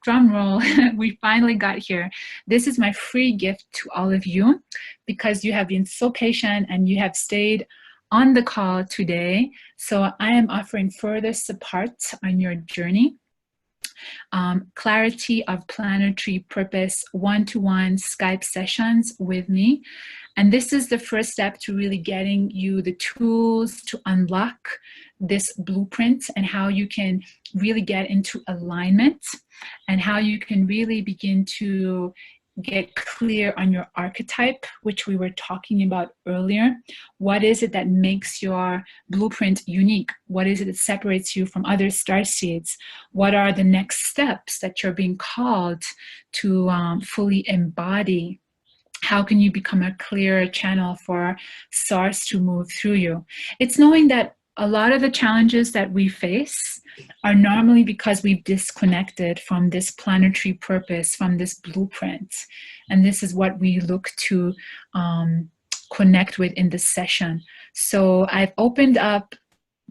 drum roll, we finally got here. This is my free gift to all of you because you have been so patient and you have stayed on the call today. So I am offering further support on your journey. Clarity of planetary purpose, one-to-one Skype sessions with me. And this is the first step to really getting you the tools to unlock this blueprint and how you can really get into alignment and how you can really begin to get clear on your archetype, which we were talking about earlier. What is it that makes your blueprint unique? What is it that separates you from other starseeds? What are the next steps that you're being called to fully embody? How can you become a clearer channel for source to move through you? It's knowing that a lot of the challenges that we face are normally because we've disconnected from this planetary purpose, from this blueprint. And this is what we look to connect with in this session. So I've opened up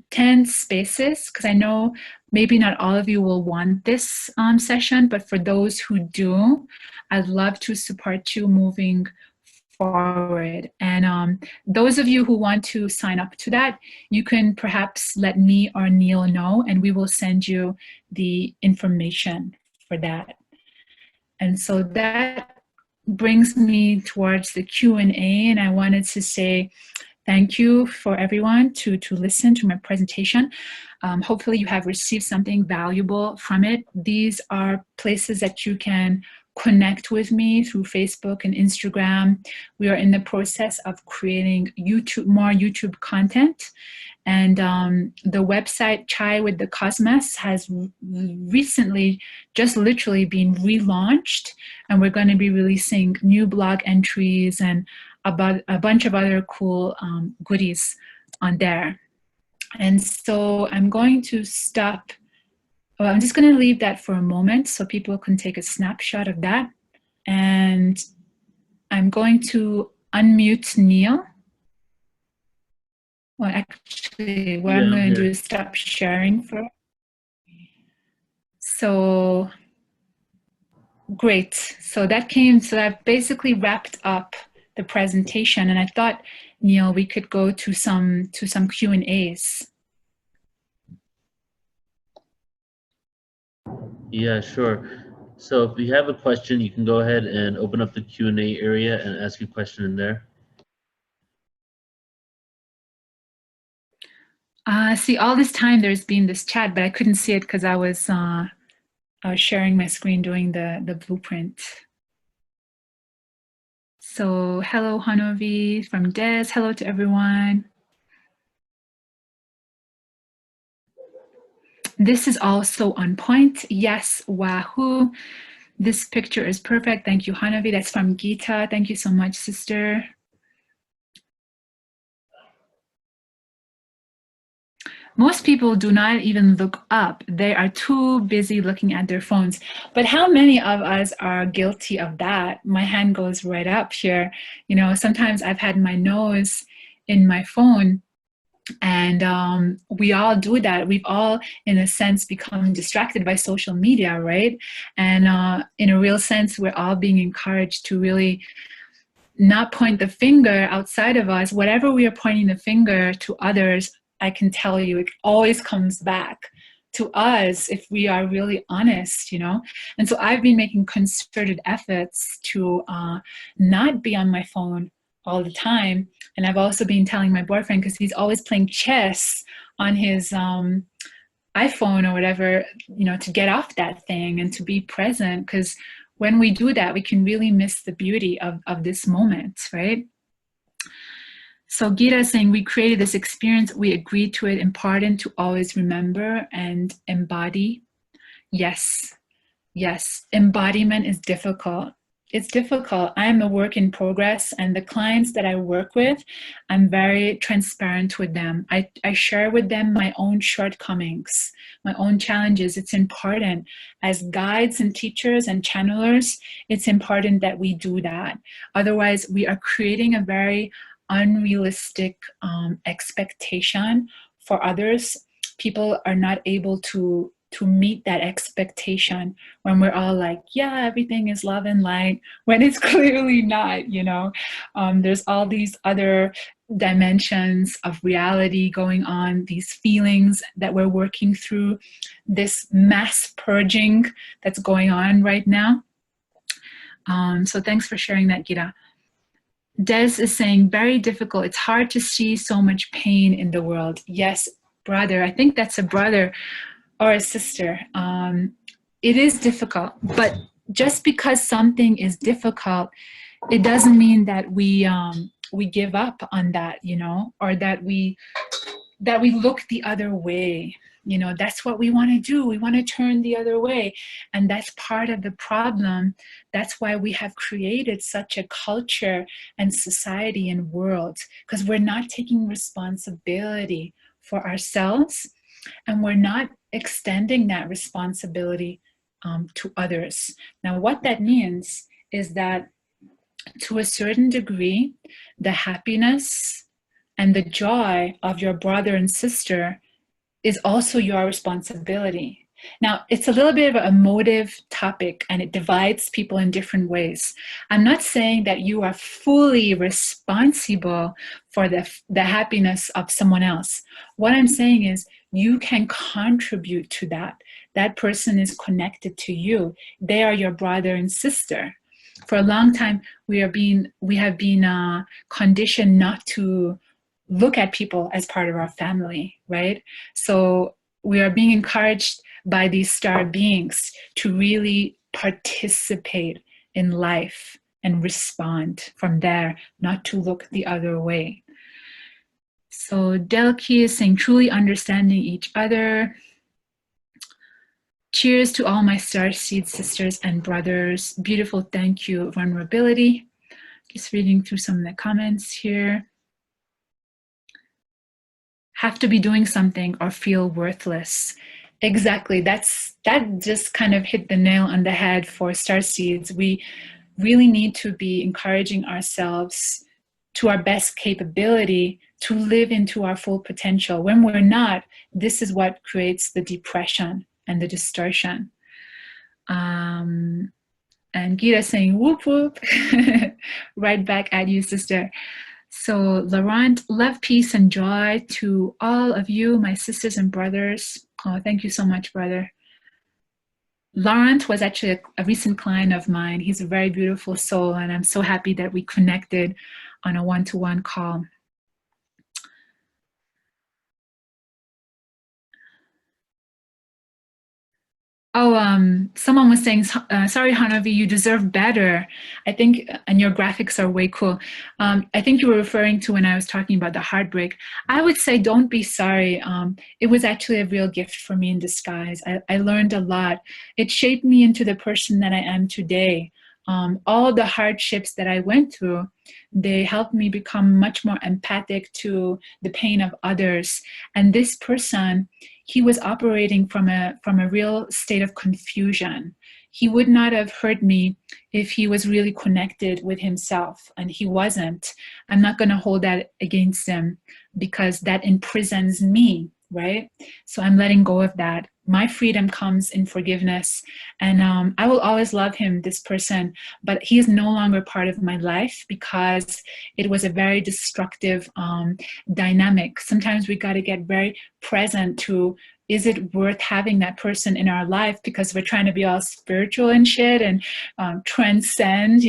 10 spaces because I know maybe not all of you will want this session, but for those who do, I'd love to support you moving forward. And those of you who want to sign up to that, you can perhaps let me or Neil know, and we will send you the information for that. And so that brings me towards the Q&A, and I wanted to say thank you for everyone to listen to my presentation. Hopefully you have received something valuable from it. These are places that you can connect with me through Facebook and Instagram. We are in the process of creating more YouTube content. And the website Chai with the Cosmos has recently just literally been relaunched. And we're going to be releasing new blog entries and about a bunch of other cool goodies on there. And so I'm going to stop. Well, I'm just going to leave that for a moment so people can take a snapshot of that. And I'm going to unmute Neil. Well, actually, what I'm going to do is stop sharing for. So great. So that came, so I've basically wrapped up the presentation, and I thought, Neil, we could go to some Q&As. Yeah, sure. So if you have a question, you can go ahead and open up the Q&A area and ask your question in there. See, all this time there's been this chat, but I couldn't see it because I was sharing my screen doing the blueprint. So hello, Honovi from Des. Hello to everyone. This is also on point. Yes, wahoo. This picture is perfect. Thank you, Honovi. That's from Geeta. Thank you so much, sister. Most people do not even look up. They are too busy looking at their phones. But how many of us are guilty of that? My hand goes right up here. You know, sometimes I've had my nose in my phone, and we all do that. We've all, in a sense, become distracted by social media, right? And in a real sense, we're all being encouraged to really not point the finger outside of us. Whatever we are pointing the finger to others, I can tell you, it always comes back to us if we are really honest, you know? And so I've been making concerted efforts to not be on my phone all the time. And I've also been telling my boyfriend, because he's always playing chess on his iPhone or whatever, to get off that thing and to be present. Because when we do that, we can really miss the beauty of this moment, right? So Gita is saying, we created this experience, we agreed to it, important to always remember and embody. Yes, yes, embodiment is difficult. It's difficult. I am a work in progress, and the clients that I work with, I'm very transparent with them. I share with them my own shortcomings, my own challenges. It's important. As guides and teachers and channelers, it's important that we do that. Otherwise, we are creating a very unrealistic expectation for others. People are not able to meet that expectation when we're all like, yeah, everything is love and light, when it's clearly not. There's all these other dimensions of reality going on, these feelings that we're working through, this mass purging that's going on right now. So thanks for sharing that, Gita. Des is saying, very difficult. It's hard to see so much pain in the world. Yes, brother. I think that's a brother or a sister. It is difficult, but just because something is difficult, it doesn't mean that we give up on that, or that we look the other way. That's what we want to do. We want to turn the other way, and that's part of the problem. That's why we have created such a culture and society and world, because we're not taking responsibility for ourselves, and we're not extending that responsibility to others. Now, what that means is that to a certain degree, the happiness and the joy of your brother and sister is also your responsibility. Now, it's a little bit of an emotive topic, and it divides people in different ways. I'm not saying that you are fully responsible for the happiness of someone else. What I'm saying is you can contribute to that. That person is connected to you. They are your brother and sister. For a long time, we have been conditioned not to look at people as part of our family, right? So we are being encouraged by these star beings to really participate in life and respond from there, not to look the other way. So Delki is saying, truly understanding each other. Cheers to all my starseed sisters and brothers. Beautiful, thank you, vulnerability. Just reading through some of the comments here. Have to be doing something or feel worthless. Exactly, that just kind of hit the nail on the head for starseeds. We really need to be encouraging ourselves to our best capability to live into our full potential. When we're not, this is what creates the depression and the distortion. And Gita saying, whoop, whoop. Right back at you, sister. So Laurent, love, peace, and joy to all of you, my sisters and brothers. Oh, thank you so much, brother. Laurent was actually a recent client of mine. He's a very beautiful soul, and I'm so happy that we connected on a one-to-one call. Oh, someone was saying, sorry, Honovi, you deserve better. I think, and your graphics are way cool. I think you were referring to when I was talking about the heartbreak. I would say don't be sorry. It was actually a real gift for me in disguise. I learned a lot. It shaped me into the person that I am today. All the hardships that I went through, they helped me become much more empathic to the pain of others. And this person, he was operating from a real state of confusion. He would not have hurt me if he was really connected with himself, and he wasn't. I'm not going to hold that against him because that imprisons me, right? So I'm letting go of that. My freedom comes in forgiveness, and I will always love him, this person, but he is no longer part of my life because it was a very destructive dynamic. Sometimes we got to get very present to, is it worth having that person in our life because we're trying to be all spiritual and shit and transcend,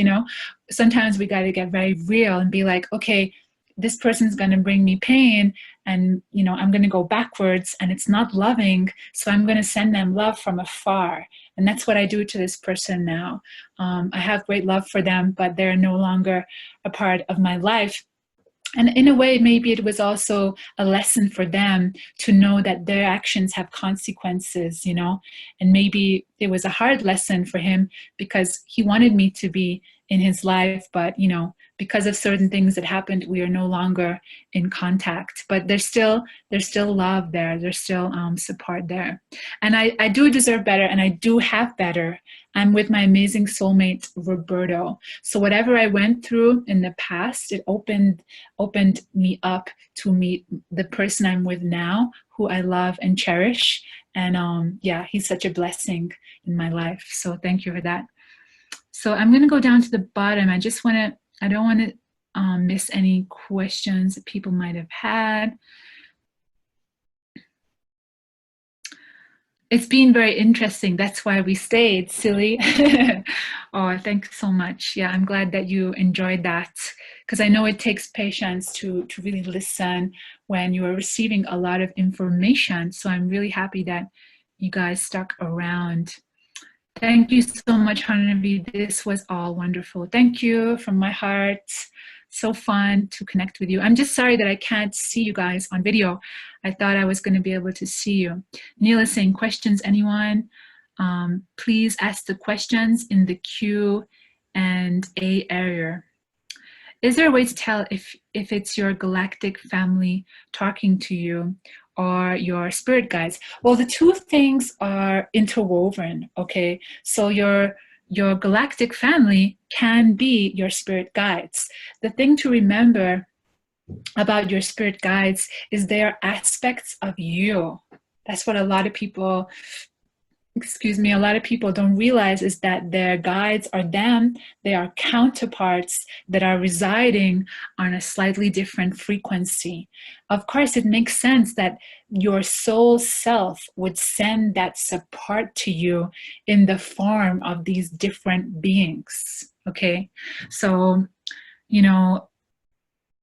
sometimes we got to get very real and be like, okay, this person's going to bring me pain, and I'm going to go backwards, and it's not loving, so I'm going to send them love from afar. And that's what I do to this person now. I have great love for them, but they're no longer a part of my life. And in a way, maybe it was also a lesson for them to know that their actions have consequences, and maybe it was a hard lesson for him because he wanted me to be in his life, but because of certain things that happened, we are no longer in contact. But there's still love there. There's still support there. And I do deserve better, and I do have better. I'm with my amazing soulmate, Roberto. So whatever I went through in the past, it opened me up to meet the person I'm with now, who I love and cherish. And he's such a blessing in my life. So thank you for that. So I'm going to go down to the bottom. I don't want to miss any questions that people might have had. It's been very interesting. That's why we stayed, silly. Oh, thanks so much. Yeah, I'm glad that you enjoyed that, because I know it takes patience to really listen when you are receiving a lot of information. So I'm really happy that you guys stuck around. Thank you so much, Honovi. This was all wonderful. Thank you from my heart. So fun to connect with you. I'm just sorry that I can't see you guys on video. I thought I was going to be able to see you. Neil is saying, questions, anyone? Please ask the questions in the Q&A area. Is there a way to tell if it's your galactic family talking to you or your spirit guides? Well, the two things are interwoven, okay? So your galactic family can be your spirit guides. The thing to remember about your spirit guides is they are aspects of you. That's what a lot of people don't realize, is that their guides are them. They are counterparts that are residing on a slightly different frequency. Of course, it makes sense that your soul self would send that support to you in the form of these different beings, okay? So,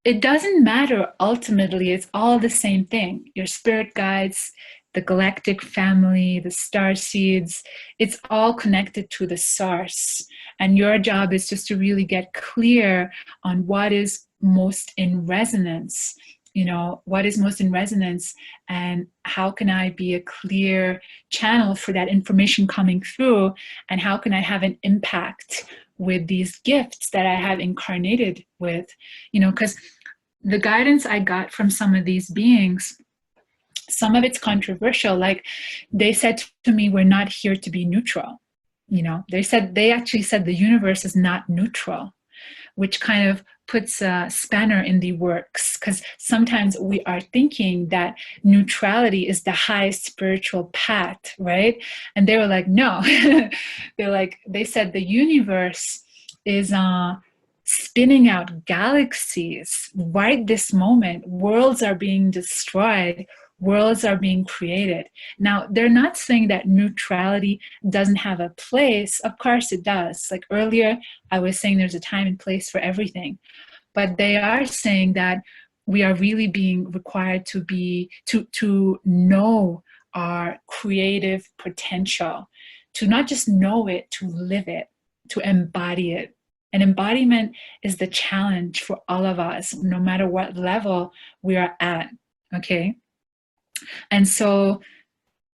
it doesn't matter ultimately, it's all the same thing. Your spirit guides, the galactic family, the star seeds, it's all connected to the source. And your job is just to really get clear on what is most in resonance, what is most in resonance, and how can I be a clear channel for that information coming through, and how can I have an impact with these gifts that I have incarnated with, because the guidance I got from some of these beings, some of it's controversial. Like they said to me, we're not here to be neutral. They actually said the universe is not neutral, which kind of puts a spanner in the works, because sometimes we are thinking that neutrality is the highest spiritual path, right? And they were like, no. They said the universe is spinning out galaxies right this moment. Worlds are being destroyed. Worlds are being created. Now, they're not saying that neutrality doesn't have a place. Of course it does. Like earlier, I was saying there's a time and place for everything. But they are saying that we are really being required to know our creative potential, to not just know it, to live it, to embody it. And embodiment is the challenge for all of us, no matter what level we are at, okay? And so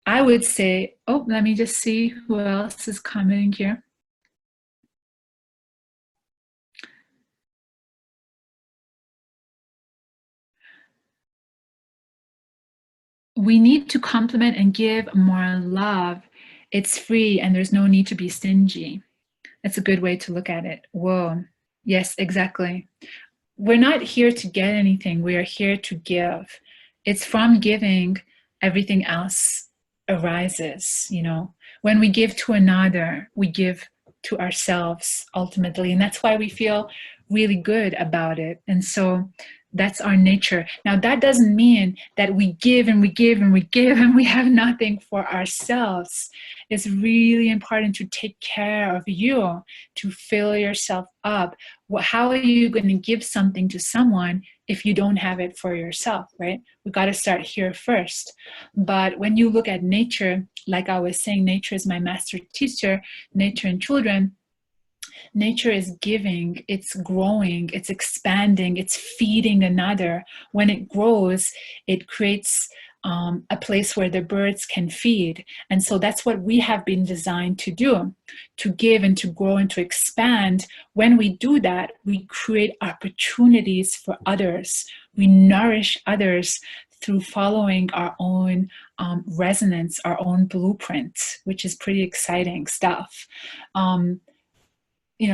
I would say, let me just see who else is commenting here. We need to compliment and give more love. It's free and there's no need to be stingy. That's a good way to look at it. Whoa. Yes, exactly. We're not here to get anything. We are here to give. It's from giving everything else arises, When we give to another, we give to ourselves ultimately. And that's why we feel really good about it. And so that's our nature. Now, that doesn't mean that we give and we give and we give and we have nothing for ourselves. It's really important to take care of you, to fill yourself up. How are you going to give something to someone if you don't have it for yourself, right? We got to start here first. But when you look at nature, like I was saying, nature is my master teacher, nature and children. Nature is giving, it's growing, it's expanding, it's feeding another. When it grows, it creates a place where the birds can feed. And so that's what we have been designed to do, to give and to grow and to expand. When we do that, we create opportunities for others. We nourish others through following our own resonance, our own blueprint, which is pretty exciting stuff.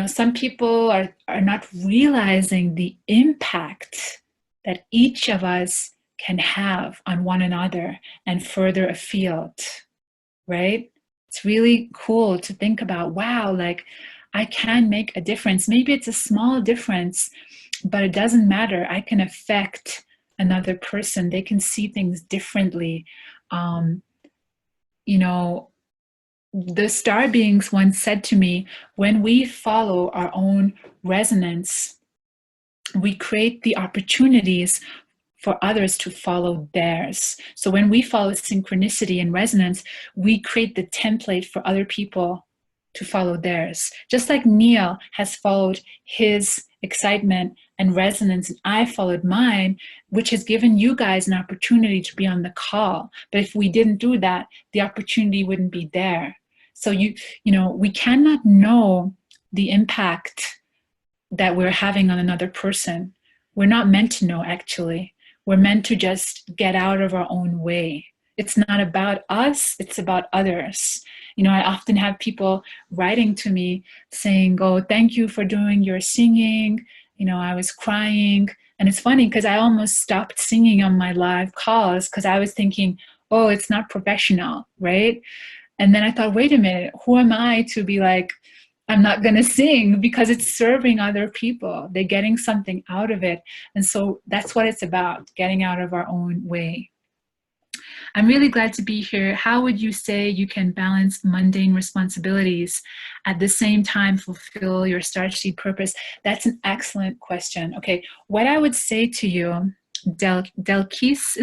Some people are not realizing the impact that each of us can have on one another and further afield, right? It's really cool to think about, wow, like I can make a difference. Maybe it's a small difference, but it doesn't matter. I can affect another person. They can see things differently. The star beings once said to me, when we follow our own resonance, we create the opportunities for others to follow theirs. So when we follow synchronicity and resonance, we create the template for other people to follow theirs. Just like Neil has followed his excitement and resonance, and I followed mine, which has given you guys an opportunity to be on the call. But if we didn't do that, the opportunity wouldn't be there. So we cannot know the impact that we're having on another person. We're not meant to know, actually. We're meant to just get out of our own way. It's not about us, it's about others. I often have people writing to me saying, oh, thank you for doing your singing. I was crying. And it's funny because I almost stopped singing on my live calls because I was thinking, oh, it's not professional, right? And then I thought, wait a minute, who am I to be like, I'm not going to sing, because it's serving other people. They're getting something out of it. And so that's what it's about, getting out of our own way. I'm really glad to be here. How would you say you can balance mundane responsibilities at the same time fulfill your starseed purpose? That's an excellent question. Okay, what I would say to you, Delkis,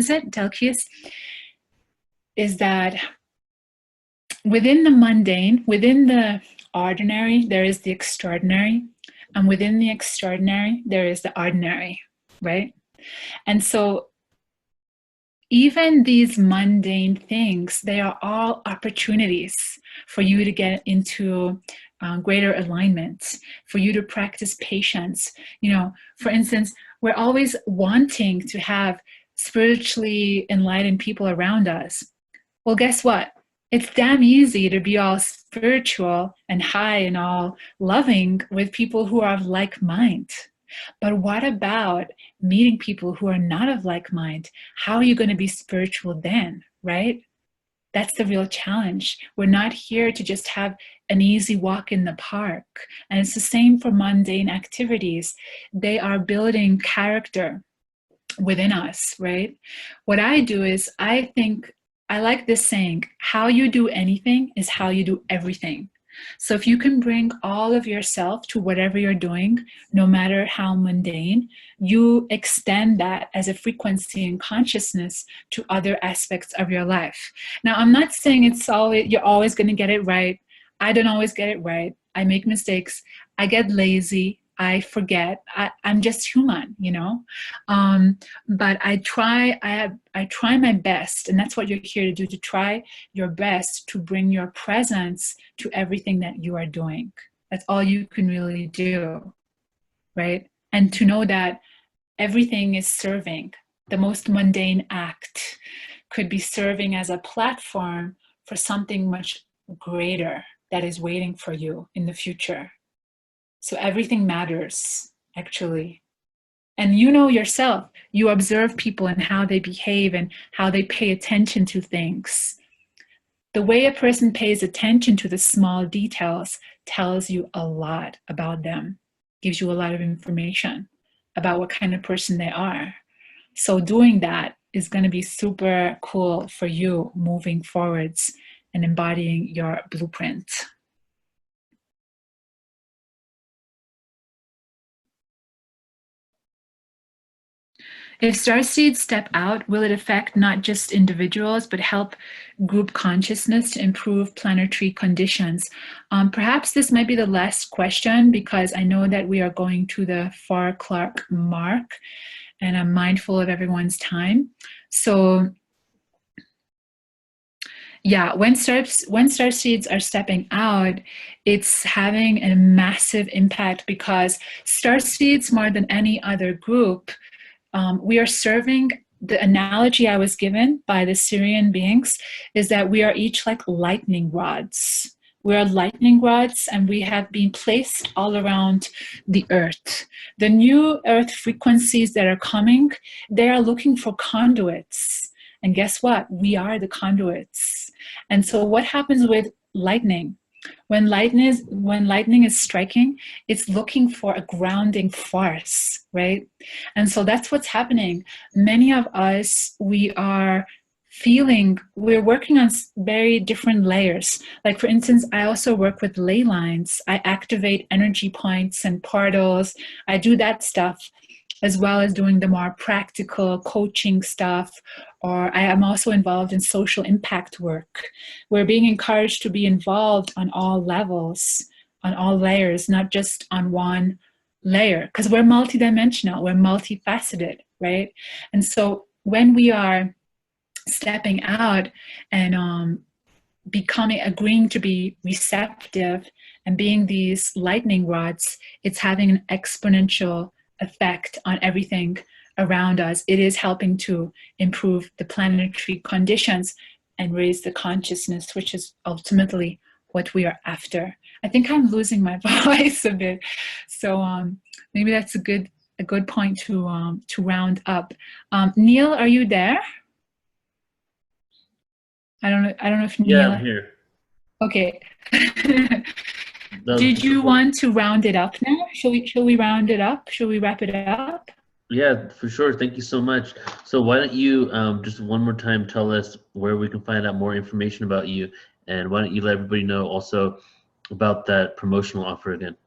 is that within the mundane, within the ordinary, there is the extraordinary. And within the extraordinary, there is the ordinary, right? And so even these mundane things, they are all opportunities for you to get into greater alignment, for you to practice patience. For instance, we're always wanting to have spiritually enlightened people around us. Well, guess what? It's damn easy to be all spiritual and high and all loving with people who are of like mind. But what about meeting people who are not of like mind? How are you going to be spiritual then, right? That's the real challenge. We're not here to just have an easy walk in the park. And it's the same for mundane activities. They are building character within us, right? What I do is I like this saying, how you do anything is how you do everything. So if you can bring all of yourself to whatever you're doing, no matter how mundane, you extend that as a frequency and consciousness to other aspects of your life. Now, I'm not saying you're always going to get it right. I don't always get it right. I make mistakes. I get lazy. I forget. I'm just human, but I try my best, and that's what you're here to do, to try your best to bring your presence to everything that you are doing. That's all you can really do, right? And to know that everything is serving. The most mundane act could be serving as a platform for something much greater that is waiting for you in the future. So everything matters, actually. And you know yourself, you observe people and how they behave and how they pay attention to things. The way a person pays attention to the small details tells you a lot about them, gives you a lot of information about what kind of person they are. So doing that is going to be super cool for you moving forwards and embodying your blueprint. If starseeds step out, will it affect not just individuals, but help group consciousness to improve planetary conditions? Perhaps this might be the last question, because I know that we are going to the 4 o'clock mark, and I'm mindful of everyone's time. So yeah, when starseeds are stepping out, it's having a massive impact, because starseeds, more than any other group, we are serving. The analogy I was given by the Syrian beings is that we are each like lightning rods. We are lightning rods, and we have been placed all around the earth. The new earth frequencies that are coming, they are looking for conduits. And guess what? We are the conduits. And so what happens with lightning? When lightning is striking, it's looking for a grounding force, right? And so that's what's happening. Many of us, we're working on very different layers. Like, for instance, I also work with ley lines. I activate energy points and portals. I do that stuff, as well as doing the more practical coaching stuff. Or I am also involved in social impact work. We're being encouraged to be involved on all levels, on all layers, not just on one layer, because we're multidimensional, we're multifaceted, right? And so when we are stepping out and agreeing to be receptive and being these lightning rods, it's having an exponential effect on everything around us. It is helping to improve the planetary conditions and raise the consciousness, which is ultimately what we are after. I think I'm losing my voice a bit, so maybe that's a good point to round up. Neil, are you there? I don't know if Neil. Yeah, I'm here. Okay. Did you want to round it up now? Shall we round it up? Shall we wrap it up? Yeah, for sure. Thank you so much. So why don't you just one more time tell us where we can find out more information about you, and why don't you let everybody know also about that promotional offer again?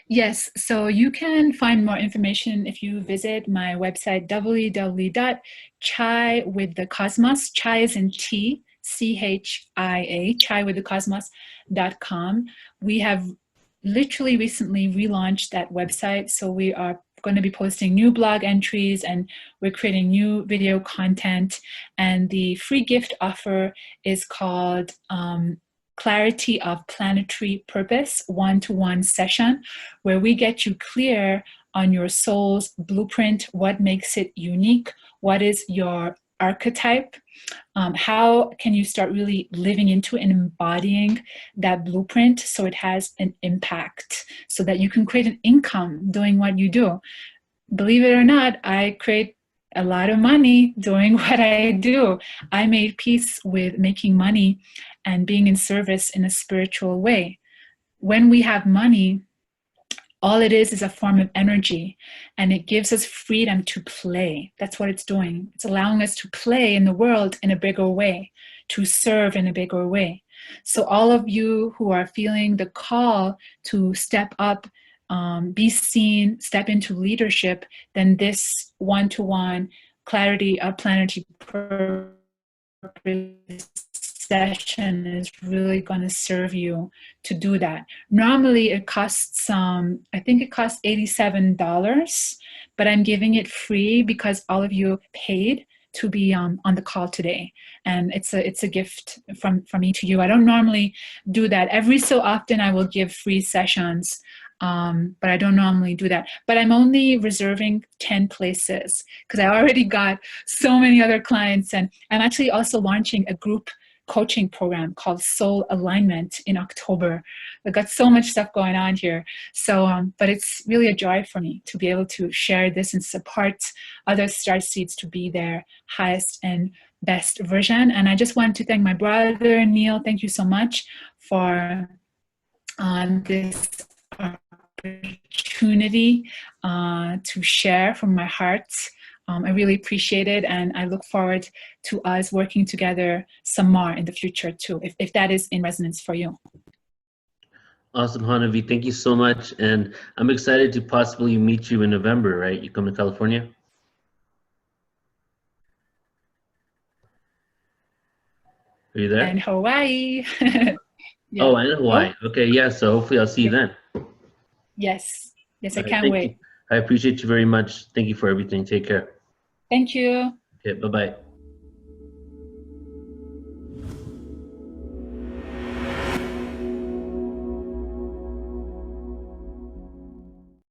Yes, so you can find more information if you visit my website, www.chaiwiththecosmos. Chai is in T, CHIA, chaiwiththecosmos.com. We have literally recently relaunched that website, so we are going to be posting new blog entries, and we're creating new video content. And the free gift offer is called Clarity of Planetary Purpose, one-to-one session, where we get you clear on your soul's blueprint, what makes it unique, what is your archetype, how can you start really living into and embodying that blueprint so it has an impact, so that you can create an income doing what you do. Believe it or not, I create a lot of money doing what I do. I made peace with making money and being in service in a spiritual way. When we have money, all it is a form of energy, and it gives us freedom to play. That's what it's doing. It's allowing us to play in the world in a bigger way, to serve in a bigger way. So all of you who are feeling the call to step up, be seen, step into leadership, then this one-to-one Clarity of Planetary Purpose session is really going to serve you to do that. Normally it costs, I think it costs $87, but I'm giving it free because all of you paid to be on the call today. And it's a gift from me to you. I don't normally do that. Every so often I will give free sessions, but I don't normally do that. But I'm only reserving 10 places because I already got so many other clients. And I'm actually also launching a group coaching program called Soul Alignment in October. I've got so much stuff going on here. So, but it's really a joy for me to be able to share this and support other starseeds to be their highest and best version. And I just want to thank my brother, Neil. Thank you so much for on this opportunity to share from my heart. I really appreciate it, and I look forward to us working together some more in the future too, if that is in resonance for you. Awesome, Honovi. Thank you so much. And I'm excited to possibly meet you in November, right? You come to California? Are you there? And Hawaii. Yeah. Oh, and Hawaii. Oh. Okay, yeah. So hopefully I'll see you then. Yes. Yes, I right, can't wait. You. I appreciate you very much. Thank you for everything. Take care. Thank you. Okay, bye-bye.